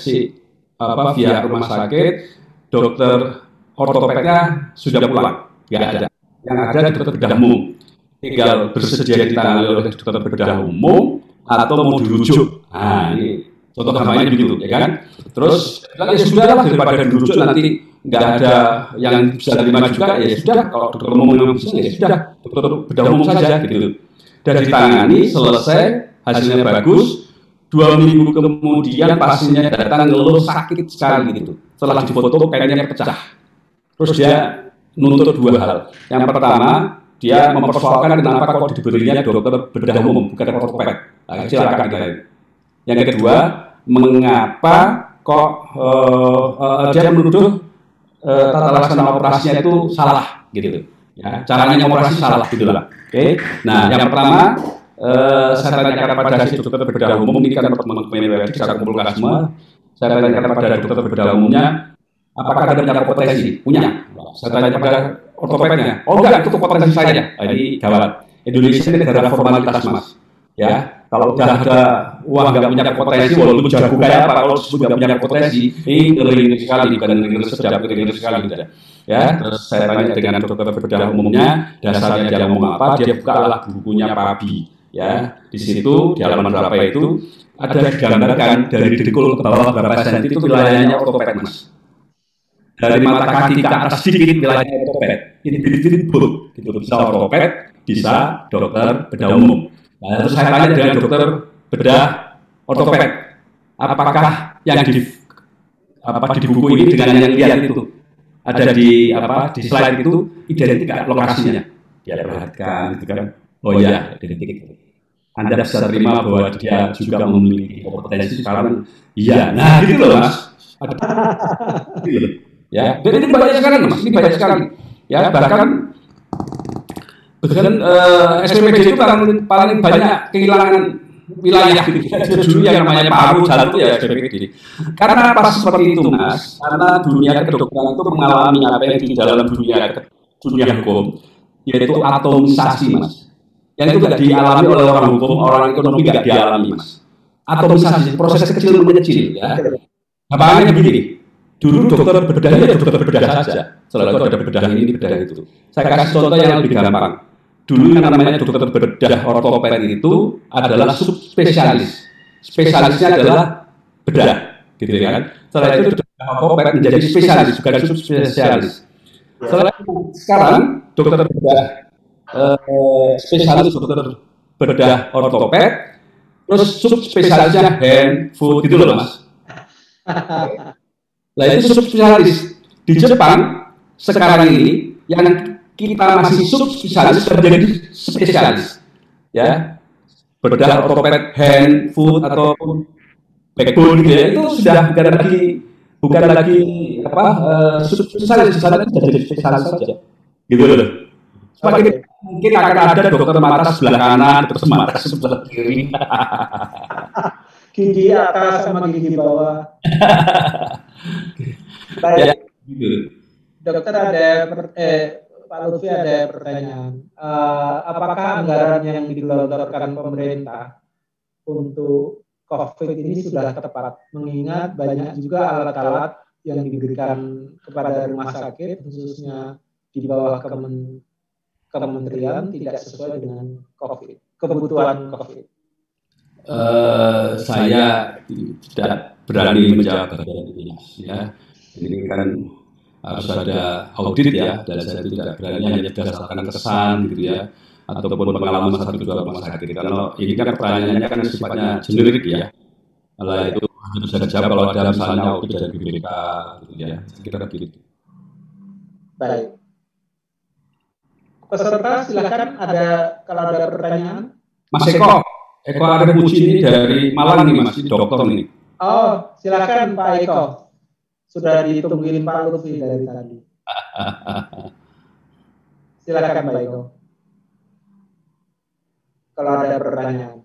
via rumah sakit, dokter ortopednya sudah pulang, nggak ada. Yang ada dokter bedah umum, tinggal bersedia ditangani oleh dokter bedah umum atau mau dirujuk. Nah ini contoh gambarnya begitu, ya kan. Terus ya sudahlah daripada dirujuk nanti nggak ada yang bisa terima juga, ya sudah, kalau dokter umum yang bisa, ya sudah, dokter bedah umum saja gitu. Dan ditangani, selesai, hasilnya bagus, 2 minggu kemudian pasiennya datang ngeluh sakit sekali gitu. Setelah difoto kayaknya pecah. Terus dia nuntut 2 hal. Yang pertama, dia mempersoalkan kenapa kok diberinya dokter bedah umum, bukan ortoped. Nah, silakan kita. Yang kedua, mengapa kok dia menuduh tata laksana operasinya itu salah gitu, ya, caranya operasi salah gitulah. Oke. Nah, yang pertama saya tanyakan pada si dokter bedah umum ini kan teman-teman medik saya kumpulkan semua. Saya tanyakan pada dokter bedah umumnya, apakah ada punya kompetensi? Punya. Saya tanya pada ortopednya, oh enggak, itu kompetensi saya. Ini gawat. Indonesia ini negara formalitas, Mas. Ya, kalau udah ada uang nggak punya potensi, walaupun jago kayak apa, kalau sudah punya potensi, ini ngeri sekali, bukan ngeri sedap, ngeri sekali, tidak. Ya, terus saya tanya dengan dokter bedah umumnya, dasarnya dia ngomong apa, dia bukalah bukunya Pabi. Ya, di situ di halaman berapa itu ada digambarkan dari dengkul ke bawah berapa senti itu wilayahnya ortoped, Mas. Dari mata kaki ke atas sedikit wilayahnya ortoped. Ini bul, gitu. Bisa ortoped, bisa dokter bedah umum. Nah, terus saya tanya dengan dokter bedah ortoped, apakah yang di buku ini dengan yang lihat itu ada di slide itu identik nggak lokasinya? Dia perhatikan, gitu kan? Oh iya, identik. Anda bisa terima bahwa dia juga memiliki kompetensi sekarang? Iya. Nah, gitu loh, Mas. Ya, jadi ini banyak sekali, Mas. Ini banyak sekali. Ya, bahkan SPPD itu paling banyak kehilangan wilayah gitu. Dulu yang namanya paru jalan itu ya SPPD. Karena pas seperti itu, Mas, karena dunia kedokteran itu mengalami apa yang di dalam dunia hukum, yaitu atomisasi, Mas. Yang itu tidak dialami oleh orang hukum, orang ekonomi tidak dialami, Mas. Atomisasi, proses kecil mengecil, ya. Gampangnya begini. Dulu dokter bedahnya dokter bedah saja. Setelah itu ada bedah ini, bedah itu. Saya kasih contoh yang lebih gampang. Dulu yang namanya dokter bedah ortoped itu adalah subspesialis. Spesialisnya adalah bedah, gitu kan. Setelah itu bedah ortoped menjadi spesialis, bukan subspesialis. Sekarang dokter bedah spesialis dokter bedah ortoped, terus subspesialisnya hand, foot, gitu loh, Mas. Nah, itu subspesialis. Di Jepang sekarang ini yang kita masih subspesialis menjadi spesialis, ya, bedah ortoped, hand, foot atau backbone gitu ya, itu sudah bukan lagi subspesialis, di sana jadi spesialis saja, gitu loh. Semakin mungkin akan ada dokter mata sebelah kanan, dokter mata sebelah kiri, gigi atas sama gigi bawah. Baik, dokter Pak Lutfi ada pertanyaan. Apakah anggaran yang digelontorkan pemerintah untuk COVID ini sudah tepat? Mengingat banyak juga alat-alat yang diberikan kepada rumah sakit, khususnya di bawah kementerian, tidak sesuai dengan kebutuhan COVID. Saya tidak berani menjawab bagian ini, ya. Ini kan harus ada audit ya, dan saya tidak berani hanya berdasarkan kesan gitu ya, ataupun pengalaman satu dua rumah sakit. Kalau ini kan pertanyaannya kan sifatnya generik ya, kalau itu hanya bisa dijawab kalau ada misalnya audit dari BPK gitu ya, kira-kira begitu. Baik. Peserta silakan kalau ada pertanyaan. Mas Eko ada Puji ini dari Malang nih, Mas, dokter nih. Oh, silakan Pak Eko. Sudah ditungguin Pak Lutfi dari tadi. Silakan Pak Eko. Kalau ada pertanyaan.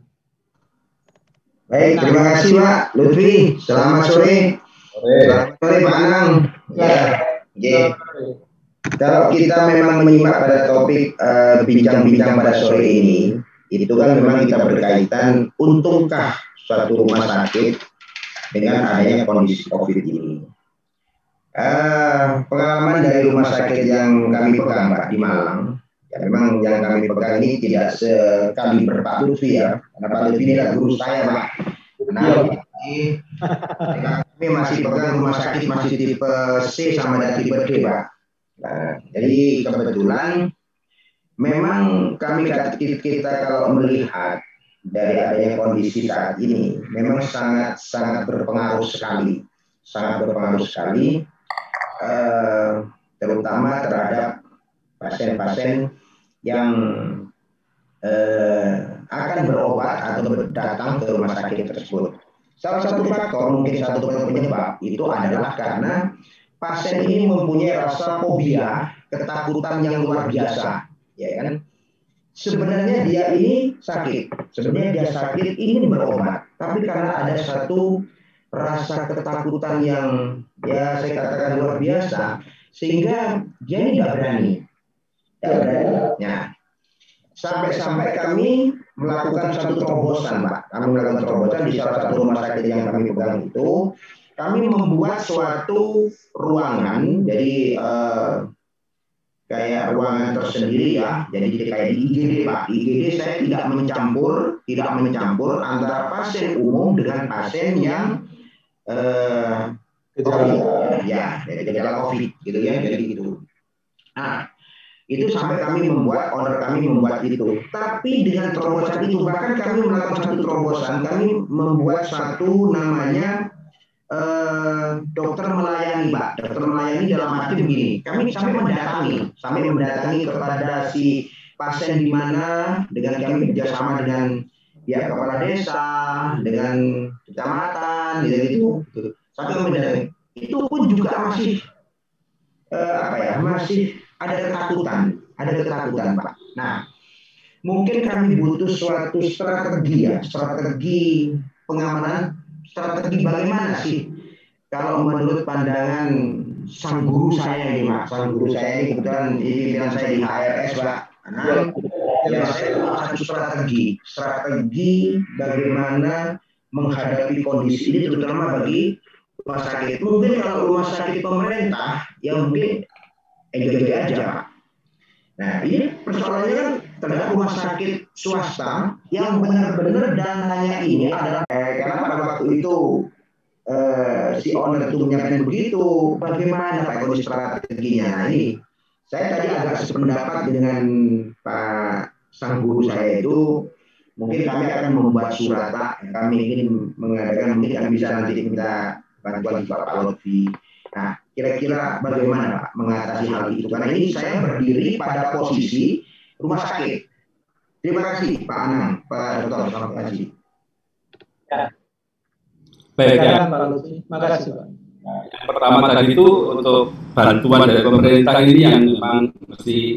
Baik, terima kasih Pak Lutfi. Selamat sore. Selamat sore Pak Anang. Ya. Kalau kita memang menyimak pada topik bincang-bincang pada sore ini, itu kan memang kita berkaitan untungkah suatu rumah sakit dengan adanya kondisi COVID ini. Pengalaman dari rumah sakit yang kami pegang Pak di Malang, ya memang yang kami pegang ini tidak sekali Pak Lutfi ya, karena Pak Lutfi ini adalah guru saya Pak. Nah, kami masih pegang rumah sakit masih tipe C sama dan tipe D Pak. Nah, jadi kebetulan memang kita kalau melihat dari adanya kondisi saat ini memang sangat berpengaruh sekali, terutama terhadap pasien-pasien yang akan berobat atau datang ke rumah sakit tersebut. Salah satu faktor, mungkin satu penyebab itu adalah karena pasien ini mempunyai rasa fobia, ketakutan yang luar biasa, ya kan? Sebenarnya dia ini sakit, ingin berobat, tapi karena ada satu rasa ketakutan yang ya saya katakan luar biasa, sehingga dia ini nggak berani. Nah, sampai kami melakukan satu terobosan, Pak. Kami melakukan terobosan di salah satu rumah sakit yang kami pegang itu. Kami membuat suatu ruangan, jadi kayak ruangan tersendiri ya. Jadi kayak di IGD, Pak. Di IGD saya tidak mencampur antara pasien umum dengan pasien yang gejala COVID gitu ya. Jadi gitu. Nah, itu sampai owner kami membuat itu. Tapi dengan terobosan itu, bahkan kami melakukan satu terobosan, kami membuat satu namanya dokter melayani, Pak. Dokter melayani dalam arti begini, kami sampai mendatangi kepada si pasien di mana, dengan kami kerjasama dengan pihak kepala desa, dengan kecamatan, gitu. Sampai mendatangi. Itu pun juga masih masih ada ketakutan, Pak. Nah, mungkin kami butuh suatu strategi pengamanan, strategi bagaimana sih kalau menurut pandangan sang guru saya ini, Pak. Sang guru saya ini kebetulan pimpinan saya di HRS, Pak. Karena saya satu strategi bagaimana menghadapi kondisi ini, terutama bagi rumah sakit. Mungkin kalau rumah sakit pemerintah, ya mungkin enjoy aja, Pak. Nah, ini persoalannya kan terhadap rumah sakit swasta yang benar-benar dananya ini adalah karena pada waktu itu si owner itu menyampaikan begitu, bagaimana Pak kondisi strateginya. Nah, ini saya tadi agak sependapat dengan Pak sang guru saya itu. Mungkin kami akan membuat surat, Pak. Kami ingin mengadakan, mungkin kami bisa nanti minta bantuan Bapak Lutfi. Nah, kira-kira bagaimana Pak mengatasi hal itu? Karena ini saya berdiri pada posisi rumah sakit. Terima kasih Pak Anang, Pak Dr. Terima kasih. Baik ya. Pak Lutfi. Terima kasih Pak. Nah, yang pertama tadi itu untuk bantuan dari pemerintah ini yang memang mesti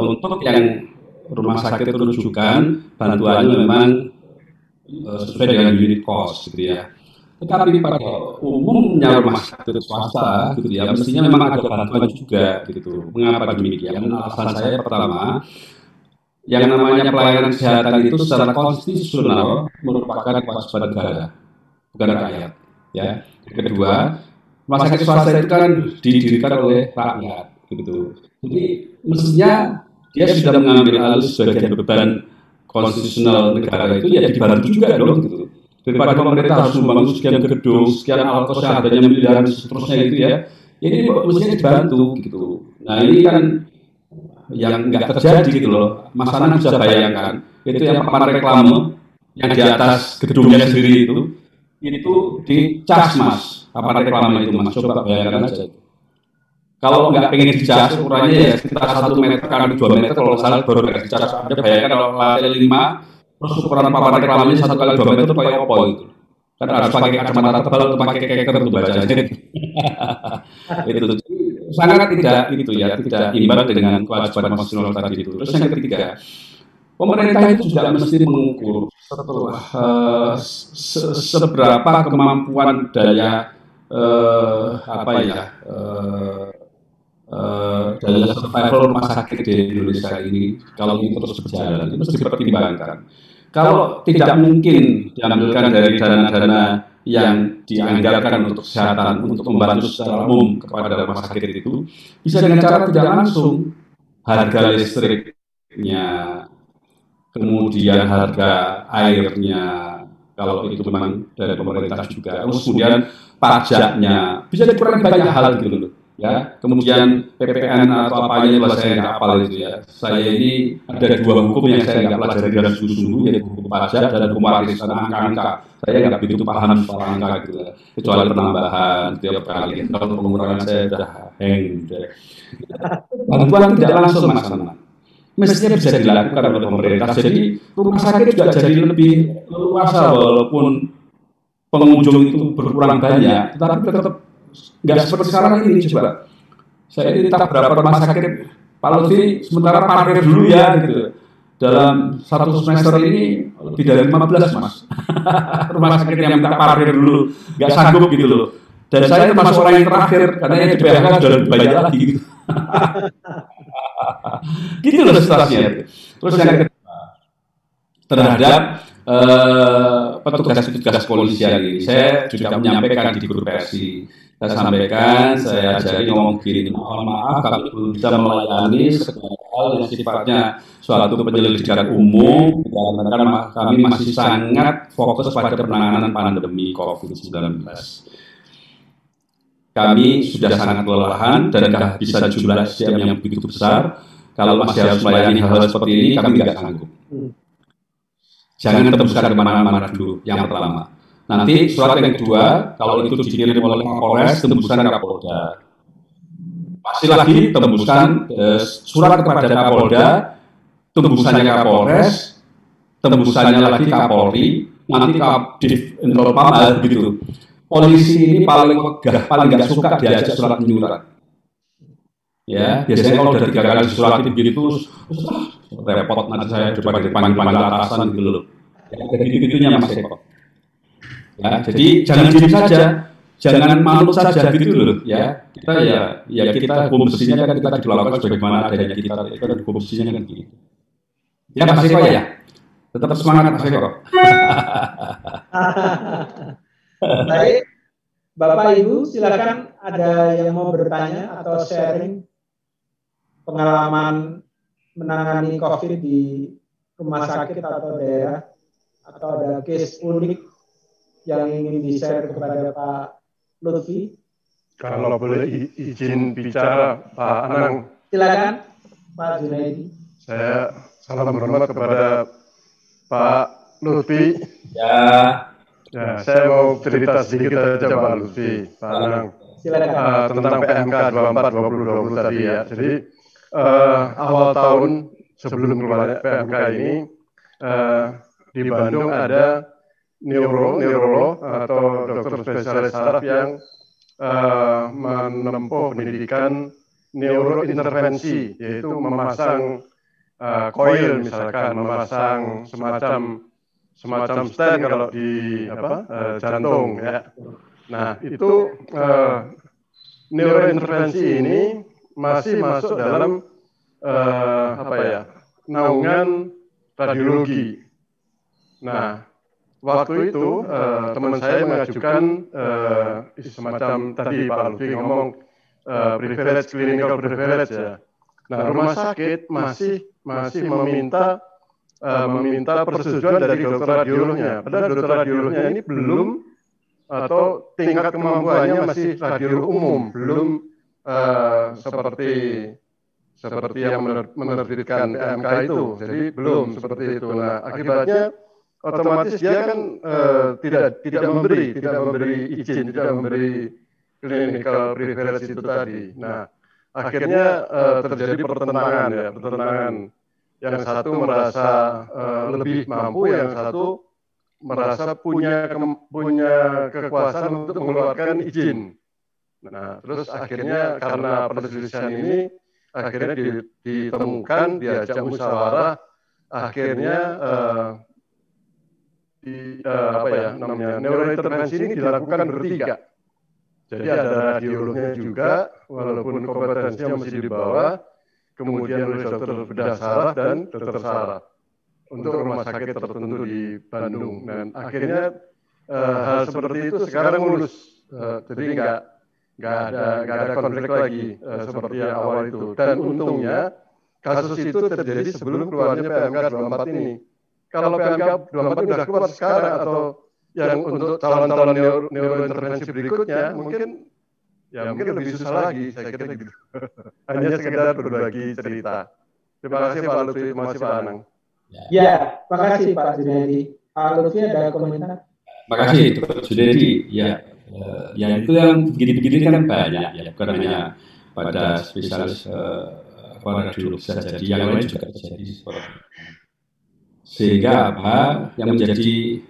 untuk yang rumah sakit rujukan, bantuannya memang sesuai dengan unit cost gitu ya. Tetapi pada umumnya rumah sakit swasta gitu ya, mestinya memang ada bantuan juga gitu. Mengapa demikian? Alasan saya pertama, yang namanya pelayanan kesehatan itu secara konstitusional merupakan kewajiban negara, bukan rakyat. Ya. Kedua, rumah sakit swasta itu kan didirikan oleh rakyat gitu. Jadi mestinya dia sudah mengambil alih sebagian beban konstitusional negara itu, ya dibantu juga dong gitu. Daripada pemerintah harus membangun sekian gedung, sekian alat kesehatan miliaran seterusnya gitu ya. Ini mestinya dibantu gitu. Nah, ini kan yang nggak terjadi gitu loh. Mas Anang bisa bayangkan, itu yang papan reklame yang di atas gedungnya sendiri itu dicas, Mas. Papan reklame itu, Mas. Coba bayangkan aja. Kalau nggak pengen dicas, ukurannya ya sekitar 1 meter kali 2 meter, kalau salah baru nggak dicas. Anda bayangkan kalau lantai 5, terus ukuran papan reklamnya 1 kali 2 meter itu pakai apa gitu? Kan harus pakai kacamata tebal atau pakai keker untuk bacanya. Itu sangat tidak itu ya, tidak imbang dengan kewajiban konstitusional tadi itu. Terus yang ketiga, pemerintah itu juga mesti mengukur seberapa kemampuan daya daya survival rumah sakit di Indonesia ini kalau ini terus berjalan, itu mesti dipertimbangkan. Kalau tidak mungkin diambilkan dari dana-dana yang dianggarkan untuk kesehatan, untuk membantu secara umum kepada rumah sakit itu, bisa dengan cara tidak langsung harga listriknya, kemudian harga airnya, kalau itu memang dari pemerintah juga, kemudian pajaknya, bisa dikurangi banyak hal gitu loh. Ya, kemudian PPN atau apanya lah saya nggak hafal itu ya. Saya ini ada 2 hukum yang saya nggak pelajari dengan sungguh-sungguh, yaitu hukum pajak dan hukum warisan angka-angka. Saya nggak begitu paham soal angka gitu ya. Kecuali penambahan tiap kali. Kalau pengurangan saya sudah hang. Bantuan tidak langsung Mas Anang. Mestinya bisa dilakukan oleh pemerintah. Jadi rumah sakit juga jadi lebih leluasa walaupun pengunjung itu berkurang banyak, tetapi tetap nggak seperti sekarang ini. Coba saya ini tak berapa rumah sakit Pak Lutfi sementara parkir dulu ya gitu. Dalam 1 semester ini lebih dari 15 Mas rumah sakit yang minta parkir dulu, nggak sanggup gitu loh. Dan saya termasuk orang yang terakhir karena yang di PHK sudah lebih banyak lagi gitu. Gitu loh situasinya. Terus yang kedua, terhadap petugas-petugas polisian ini, saya juga menyampaikan di grup versi. Saya sampaikan, saya ajari ngomong begini, mohon maaf kami belum bisa melayani segala hal yang sifatnya suatu penyelidikan umum, karena kami masih sangat fokus pada penanganan pandemi COVID-19. Kami sudah sangat kelelahan dan kehabisan jumlah SDM yang begitu besar. Kalau masih harus melayani hal-hal seperti ini, kami nggak sanggup. Jangan tembuskan kemana-mana dulu, yang pertama. Nanti surat yang kedua, kalau itu dikirim oleh Kapolres, tembuskan Kapolda. Pasti lagi tembuskan surat kepada Kapolda, tembusannya Kapolres, tembusannya lagi Kapolri, nanti Kapdiv Intropam begitu. Polisi ini paling megah, paling nggak suka diajak surat menyurat. Ya, biasanya kalau udah 3 kali disuratin begitu, repot nanti saya coba dipanggil atasan gitu loh. Ya, gitu-gitunya Mas Eko. Ya, jadi jangan diem saja, jangan manut saja gitu loh. Ya, kita bom besinya kan kita dilakukan sebagaimana adanya kita bom besinya kan gitu. Ya Mas Eko ya, tetap semangat Mas Eko. Baik, Bapak Ibu silakan ada yang mau bertanya atau sharing pengalaman menangani COVID di rumah sakit atau daerah, atau ada case unik yang ingin di-share kepada Pak Lutfi. Kalau boleh izin bicara Pak Anang. Silakan Pak Junaidi. Saya salam hormat kepada Pak Lutfi. Ya, saya mau cerita sedikit aja Pak Lutfi, Pak Anang. Silakan. Tentang PMK 24/2020 tadi ya. Jadi awal tahun sebelum keluarnya PMK ini di Bandung ada neurolog atau dokter spesialis saraf yang menempuh pendidikan neurointervensi, yaitu memasang coil misalkan, memasang semacam stent kalau di jantung ya. Nah, itu neurointervensi ini masih masuk dalam naungan radiologi. Nah, waktu itu teman saya mengajukan semacam tadi Pak Lutfi ngomong privilege, clinical privilege ya. Nah, rumah sakit masih meminta persetujuan dari dokter radiolognya. Padahal dokter radiolognya ini belum, atau tingkat kemampuannya masih radiolog umum, belum seperti yang menerbitkan PMK itu. Jadi belum seperti itu. Nah, akibatnya otomatis dia kan tidak memberi izin, tidak memberi clinical privilege itu tadi. Nah, akhirnya terjadi pertentangan. Yang satu merasa lebih mampu, yang satu merasa punya kekuasaan untuk mengeluarkan izin. Nah, terus akhirnya karena perselisihan ini akhirnya ditemukan, diajak musyawarah, akhirnya neurointervensi ini dilakukan bertiga. Jadi ada radiolognya juga, walaupun kompetensinya mesti di bawah, kemudian oleh dokter bedah saraf dan dokter saraf untuk rumah sakit tertentu di Bandung. Dan akhirnya hal seperti itu sekarang mulus, jadi nggak ada konflik lagi seperti yang awal itu. Dan untungnya kasus itu terjadi sebelum keluarnya PMK 24 ini. Kalau PMK 24 ini sudah keluar sekarang, atau yang untuk calon-calon neurointervensi berikutnya, mungkin lebih susah lagi, saya kira gitu. Hanya sekedar berbagi cerita. Terima kasih Pak Lutfi, terima kasih Pak Anang. Ya, terima kasih Pak Junaidi. Pak Lutfi ada komentar? Terima kasih Pak Junaidi. Ya itu yang begini-begini kan banyak ya, bukan hanya pada spesialis radiolog saja, yang lain juga terjadi seperti itu. Sehingga yang menjadi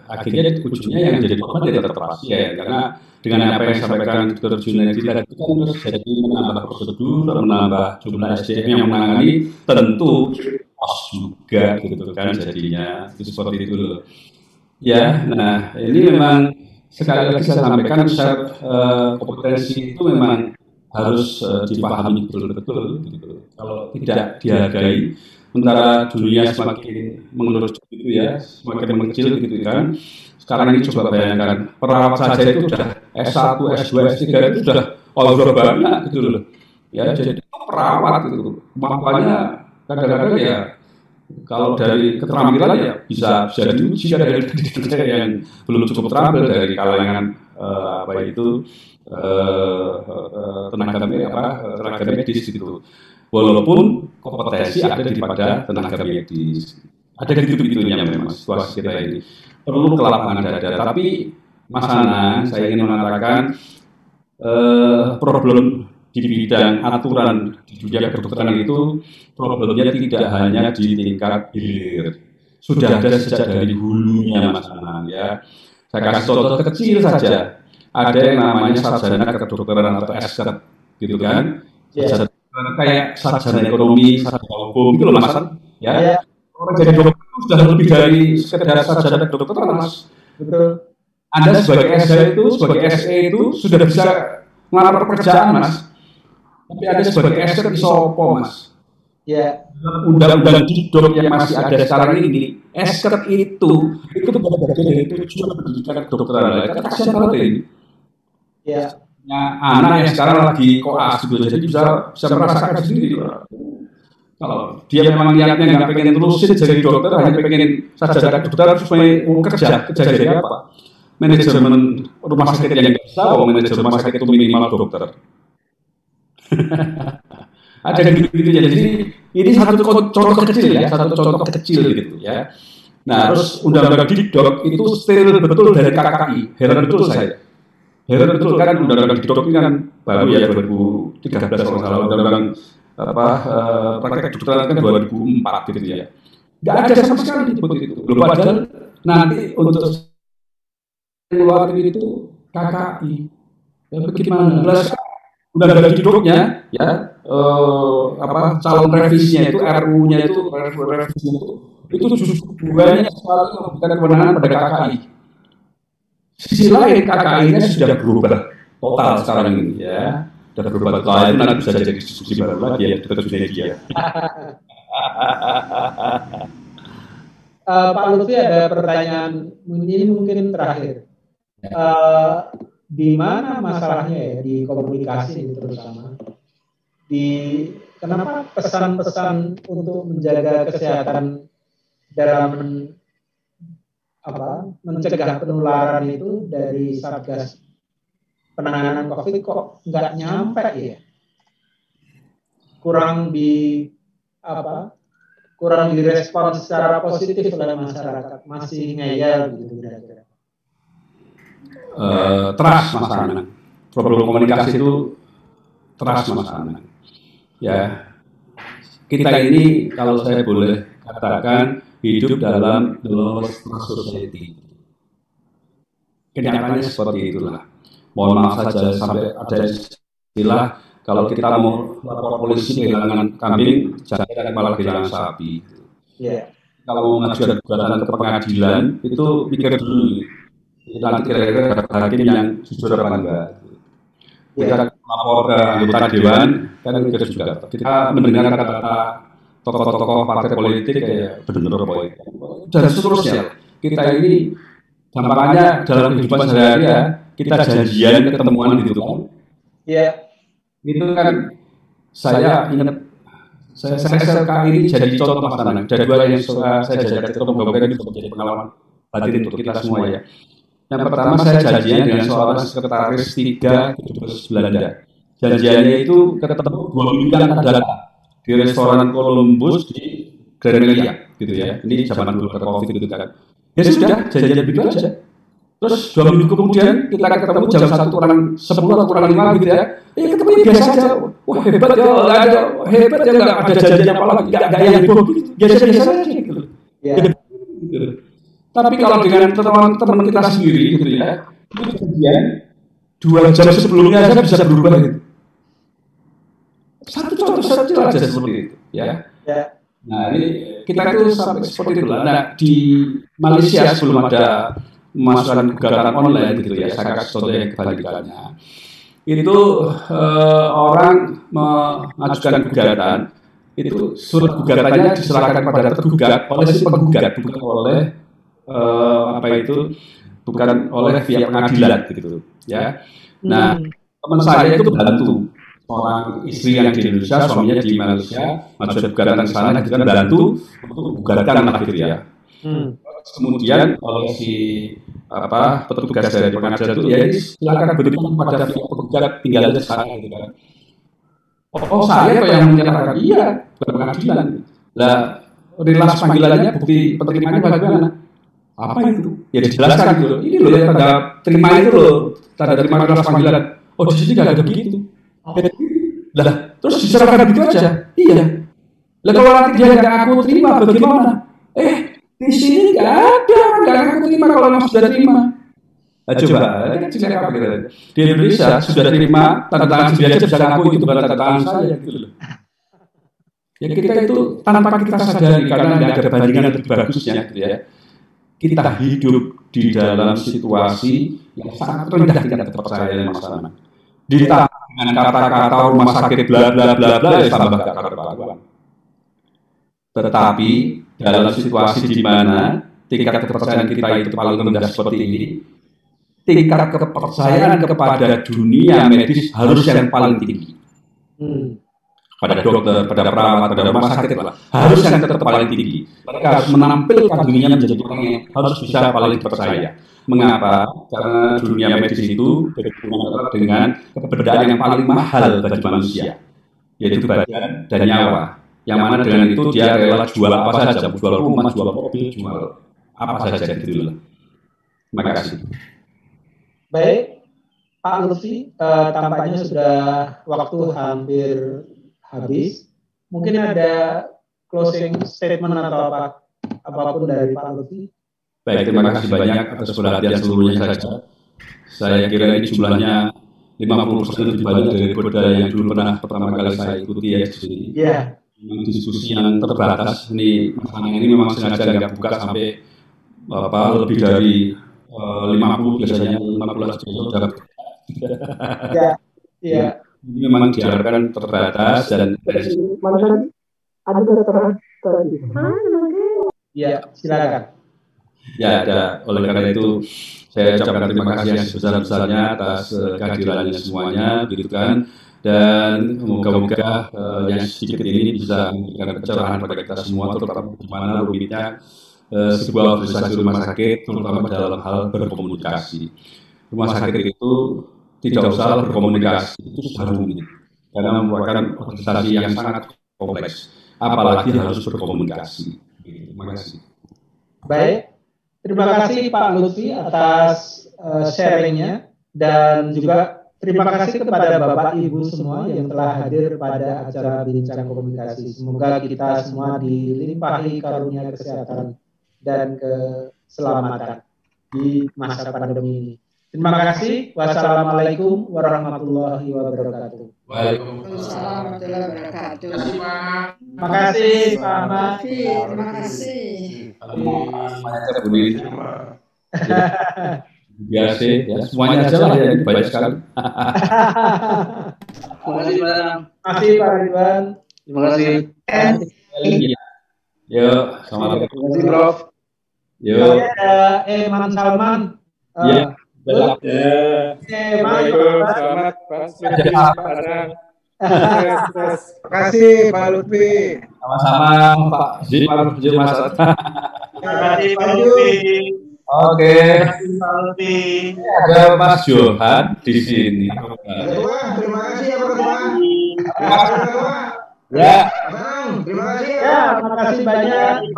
akhirnya ujungnya yang menjadi korban tidak tetap pasien, karena dengan apa yang disampaikan Dr. Junaidi tadi itu kan terus jadi menambah prosedur, menambah jumlah SDM yang menangani, tentu kos juga gitu kan jadinya, itu seperti itu loh. Ya, nah ini memang sekali lagi saya sampaikan, kompetensi itu memang harus dipahami betul-betul gitu. Kalau tidak dihargai, sementara dunia semakin menurut gitu ya, semakin mengecil gitu kan. Sekarang ini coba bayangkan, perawat saja itu sudah S1, S2, S3 itu sudah banyak gitu loh. Ya, jadi perawat itu kemampuannya kadang-kadang ya kalau dari keterampilan ya bisa diuji dari yang belum cukup terampil dari kalangan tenaga medis gitu. Walaupun kompetensi ada daripada tenaga medis. Ada gitu-gitunya memang situasi kita ini. Perlu kelapangan dada. Tapi Mas Anang, saya ingin mengatakan problem di bidang aturan di dunia kedokteran itu problemnya tidak hanya di tingkat hilir, sudah ada sejak dari hulunya Mas Anang ya. Saya kasih contoh kecil saja, ada yang namanya sarjana kedokteran atau SKED gitu kan, kayak sarjana ekonomi, sarjana hukum gitu loh Mas ya. Orang jadi dokter itu sudah lebih dari sekedar sarjana kedokteran Mas. Betul. Anda sebagai SE itu sudah bisa melamar pekerjaan Mas. Tapi ada sebagai SKED di Sopo, Mas. Ya. Undang-undang Dikdok yang masih ada sekarang ini, SKED itu bagian dari tujuan pendidikan kedokteran. Kasihan banget ini. Ya. Anak yang sekarang lagi koas gitu, jadi bisa merasakan sendiri. Kalau dia memang niatnya nggak pengen terusin jadi dokter, hanya pengen sarjana kedokteran supaya kerja jadi apa? Manajemen rumah sakit yang bisa, manajemen rumah sakit itu minimal dokter. Ada gitu-gitu ya. Jadi ini satu contoh kecil ya, satu contoh kecil gitu ya. Nah, terus undang-undang Dikdok itu steril betul dari KKI. Heran betul saya. Heran betul kan undang-undang Dikdok ini kan baru ya 2013 kalau salah, undang-undang praktek kedokteran kan 2004 gitu ya. Nggak ada sama sekali seperti itu. Belum padahal nanti untuk keluar itu KKI. Ya bagaimana? Undang-undang Dikdoknya ya calon revisinya itu RU-nya itu revisinya itu justru bukannya sekali memberikan kewenangan pada KKI. Sisi lain KKI-nya sudah berubah total sekarang ini ya. Sudah berubah total, itu nanti bisa jadi diskusi baru lagi ya kita media. Pak Lutfi ada pertanyaan ini mungkin terakhir. Di mana masalahnya ya di komunikasi terutama kenapa pesan-pesan untuk menjaga kesehatan dalam mencegah penularan itu dari Satgas penanganan COVID kok nggak nyampe ya? Kurang direspon secara positif oleh masyarakat, masih ngeyel gitu kira-kira. Trust Mas Anang. Problem komunikasi itu trust Mas Anang. Ya, kita ini kalau saya boleh katakan hidup dalam the lowest society. Kenyataannya seperti itulah. Mohon maaf saja sampai ada istilah kalau kita mau lapor polisi kehilangan kambing, jangan malah kehilangan sapi. Yeah. Kalau mau mengajukan gugatan ke pengadilan itu pikir dulu. Nanti kira-kira hakim yang jujur apa enggak. Kita lapor ke anggota dewan kan kita juga. Kita mendengar kata-kata tokoh-tokoh partai politik kayak benar politik dan seterusnya. Kita ini gampangnya dalam kehidupan sehari-hari ya kita janjian ketemuan gitu kan. Iya. Itu kan saya ingat saya SLK ini jadi contoh Mas Anang. Ada dua yang saya jajak ketemu Bapak ini menjadi pengalaman batin untuk kita semua ya. Yang pertama saya janjian dengan seorang sekretaris 3 Dubes Belanda. Janjiannya itu ketemu 2 minggu yang akan datang di restoran Columbus di Grand Melia gitu ya. Ini zaman dulu COVID gitu kan. Ya sudah, janjian begitu aja. Terus 2 minggu kemudian kita akan ketemu jam 1 kurang 10 atau kurang 5 gitu ya. Ketemu biasa aja. Wah hebat ya, hebat ya, nggak ada janjian apa lagi, nggak yang heboh gitu. Biasa-biasa aja gitu. Gitu. Tapi kalau dengan teman-teman kita sendiri gitu ya, itu kemudian 2 jam sebelumnya saja bisa berubah gitu. Satu contoh saja aja seperti itu ya. Nah ini kita itu sampai seperti itulah. Nah di Malaysia sebelum ada masukan gugatan online gitu ya, saya kasih contoh yang kebalikannya. Itu orang mengajukan gugatan itu surat gugatannya diserahkan kepada tergugat oleh si penggugat, bukan oleh bukan oleh pihak pengadilan gitu ya. Nah, teman saya itu bantu orang istri yang di Indonesia, suaminya di Malaysia, maksud gugatan ke sana gitu kan, bantu untuk gugatan lah gitu ya. Kemudian oleh si petugas dari pengadilan itu ya silakan berikan kepada pihak penggugat, tinggal aja sana gitu kan. Oh saya kok yang menyerahkan, iya bukan pengadilan. Lah rilas panggilannya, bukti penerimaannya bagaimana? Apa itu? Ya dijelaskan gitu. Ini loh yang tanda terima itu loh, tanda terima rilas panggilan. Oh di sini nggak ada begitu. Lah terus diserahkan begitu aja? Iya. Lah kalau nanti dia nggak aku terima bagaimana? Di sini nggak ada, nggak aku terima kalau memang sudah terima. Nah, coba, di Indonesia sudah terima, tanda tangan sendiri aja bisa ngaku itu bukan tanda tangan saya gitu loh. Ya kita itu tanpa kita sadari, karena nggak ada bandingan lebih bagusnya gitu ya. Kita hidup di dalam situasi yang sangat rendah tingkat kepercayaan masyarakat. Ditambah dengan kata-kata rumah sakit bla bla bla bla ya tambah gak karuan. Tetapi dalam situasi di mana tingkat kepercayaan kita itu paling rendah seperti ini, tingkat kepercayaan kepada dunia medis harus yang paling tinggi. Pada dokter, pada perawat, pada rumah sakit lah, harus yang tetap paling tinggi. Mereka harus menampilkan dirinya menjadi orang yang harus bisa paling dipercaya. Mengapa? Karena dunia medis itu berhubungan dengan keberadaan yang paling mahal bagi manusia, yaitu badan dan nyawa. Yang mana dengan itu dia rela jual apa saja, jual rumah, jual mobil, jual apa saja gitu loh. Terima kasih. Baik, Pak Lutfi, tampaknya sudah waktu hampir habis. Mungkin ada closing statement atau apapun dari Pak Lutfi. Baik, terima kasih banyak atas perhatian seluruhnya saja. Saya kira ini jumlahnya 50% lebih banyak daripada yang dulu pernah pertama kali saya ikuti ya di sini. Iya. Diskusi yang terbatas ini, masalah ini memang sengaja nggak buka sampai lebih dari 50, biasanya 15 sudah. Iya. Ini memang diharapkan terbatas dan ada data tadi. Iya, silakan. Ya, ada. Oleh karena itu saya ucapkan terima kasih yang sebesar-besarnya atas kehadirannya semuanya, begitu kan. Dan moga-moga yang sedikit ini bisa memberikan pencerahan pada kita semua, terutama bagaimana rumitnya sebuah organisasi rumah sakit, terutama dalam hal berkomunikasi. Rumah sakit itu tidak usah berkomunikasi, itu sudah rumit, karena merupakan organisasi yang sangat kompleks, apalagi harus berkomunikasi. Terima kasih. Baik, terima kasih Pak Lutfi atas sharingnya, dan juga terima kasih kepada Bapak Ibu semua yang telah hadir pada acara bincang komunikasi. Semoga kita semua dilimpahi karunia kesehatan dan keselamatan di masa pandemi ini. Terima kasih. Wassalamualaikum warahmatullahi wabarakatuh. Waalaikumsalam warahmatullahi wabarakatuh. Terima kasih Pak Ahmad. Terima kasih. Biasa ya, semuanya aja lah ya, banyak sekali. Terima kasih Pak Ridwan. Terima kasih. Yo, selamat. Terima kasih Prof. Yo. Man Salman. Iya. Assalamualaikum. Selamat Pak. Terima kasih Pak Lutfi. Sama-sama Pak Jim Mas. Terima kasih Pak Lutfi. Oke. Ada Mas Johan di sini. Terima kasih ya Pak. Ya. Terima kasih ya. Terima kasih banyak.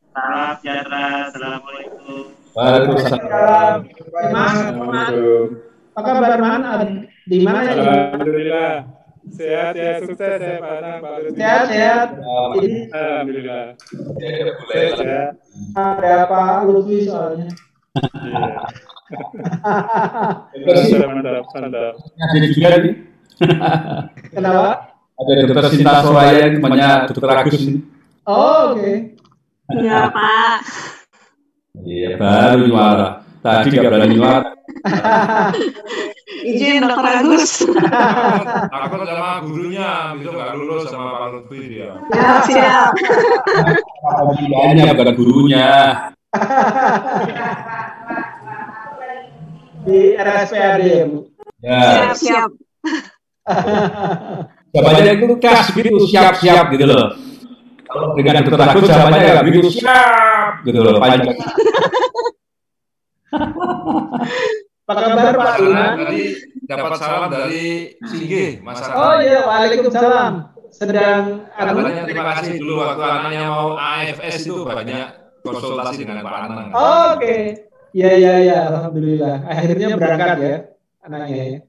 Salam sejahtera. Assalamualaikum. Waalaikumsalam. Mas, apa kabar Man? Di mana ya? Alhamdulillah. Sehat ya, sukses ya Pak Anang, Pak Lutfi. Sehat. Alhamdulillah. Sehat. Ada Pak Lutfi soalnya. Mantap. Ada juga nih. Kenapa? Ada Dokter Sinta Soraya yang temannya Dokter Agus ini. Oh, oke. Iya Pak. Iya, baru nyuara. Tadi nggak berani nyuara. Izin Dokter Agus. Takut sama gurunya, besok nggak lulus sama Pak Lutfi dia. Siap. Pembinanya bukan gurunya. Di RSPAD. Ya. Siap. Jawabannya itu kas gitu, siap-siap gitu loh. Kalau dengan Dokter Agus jawabannya nggak begitu siap gitu loh, panjang. Apa kabar Pak Iman? Tadi dapat salam dari Singgih, Mas Arman. Oh iya, waalaikumsalam. Sedang Katanya terima kasih dulu waktu anaknya mau AFS itu banyak konsultasi dengan Pak Anang. Oke. Iya, alhamdulillah. Akhirnya berangkat ya anaknya ya.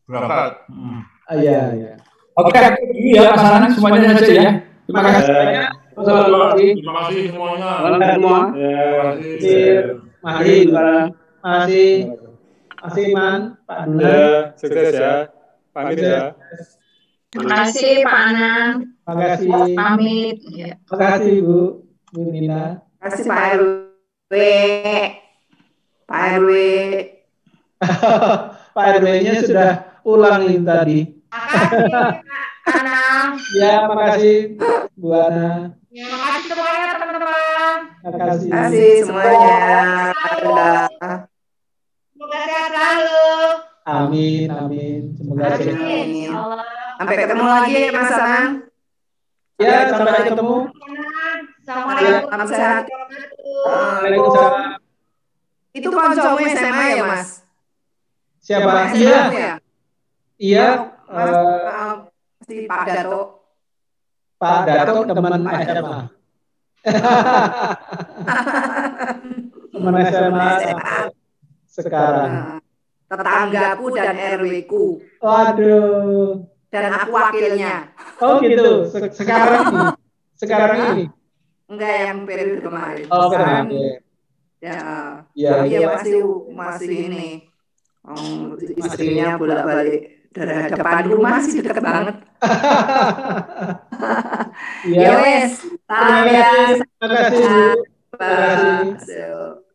Berangkat. Iya. Oke, dulu ya Mas Anang semuanya saja ya. Terima kasih banyak. Terima kasih semuanya. Semua. Terima kasih. Mari, masih Iman, Pak Duna. Sukses ya. Pamit ya. Terima kasih Pak Anang. Terima kasih. Pamit. Terima kasih Bu Nina. Terima kasih Pak RW. Pak RW. Pak RW-nya sudah pulang ini tadi. Anang. Ya, makasih Bu Ana. Makasih semuanya teman-teman. Makasih. Terima kasih semuanya. Semoga sehat selalu. Amin. Semoga sehat. Amin. Sampai ketemu lagi ya Mas Anang. Ya, sampai ketemu. Assalamualaikum. Salam sehat. Waalaikumsalam. Itu koncomu SMA ya Mas? Siapa? SMA Iya. ya? Iya. Si Pak Dato. Pak Dato teman SMA. Teman SMA sekarang. Tetanggaku dan RW-ku. Waduh. Dan aku wakilnya. Oh gitu. Sekarang ini. Enggak, yang periode kemarin. Oh, sekarang kemarin. ya masih ini. Istrinya bolak-balik dari depan rumah sih deket banget. Ya wes, salam ya. Terima kasih. Terima kasih.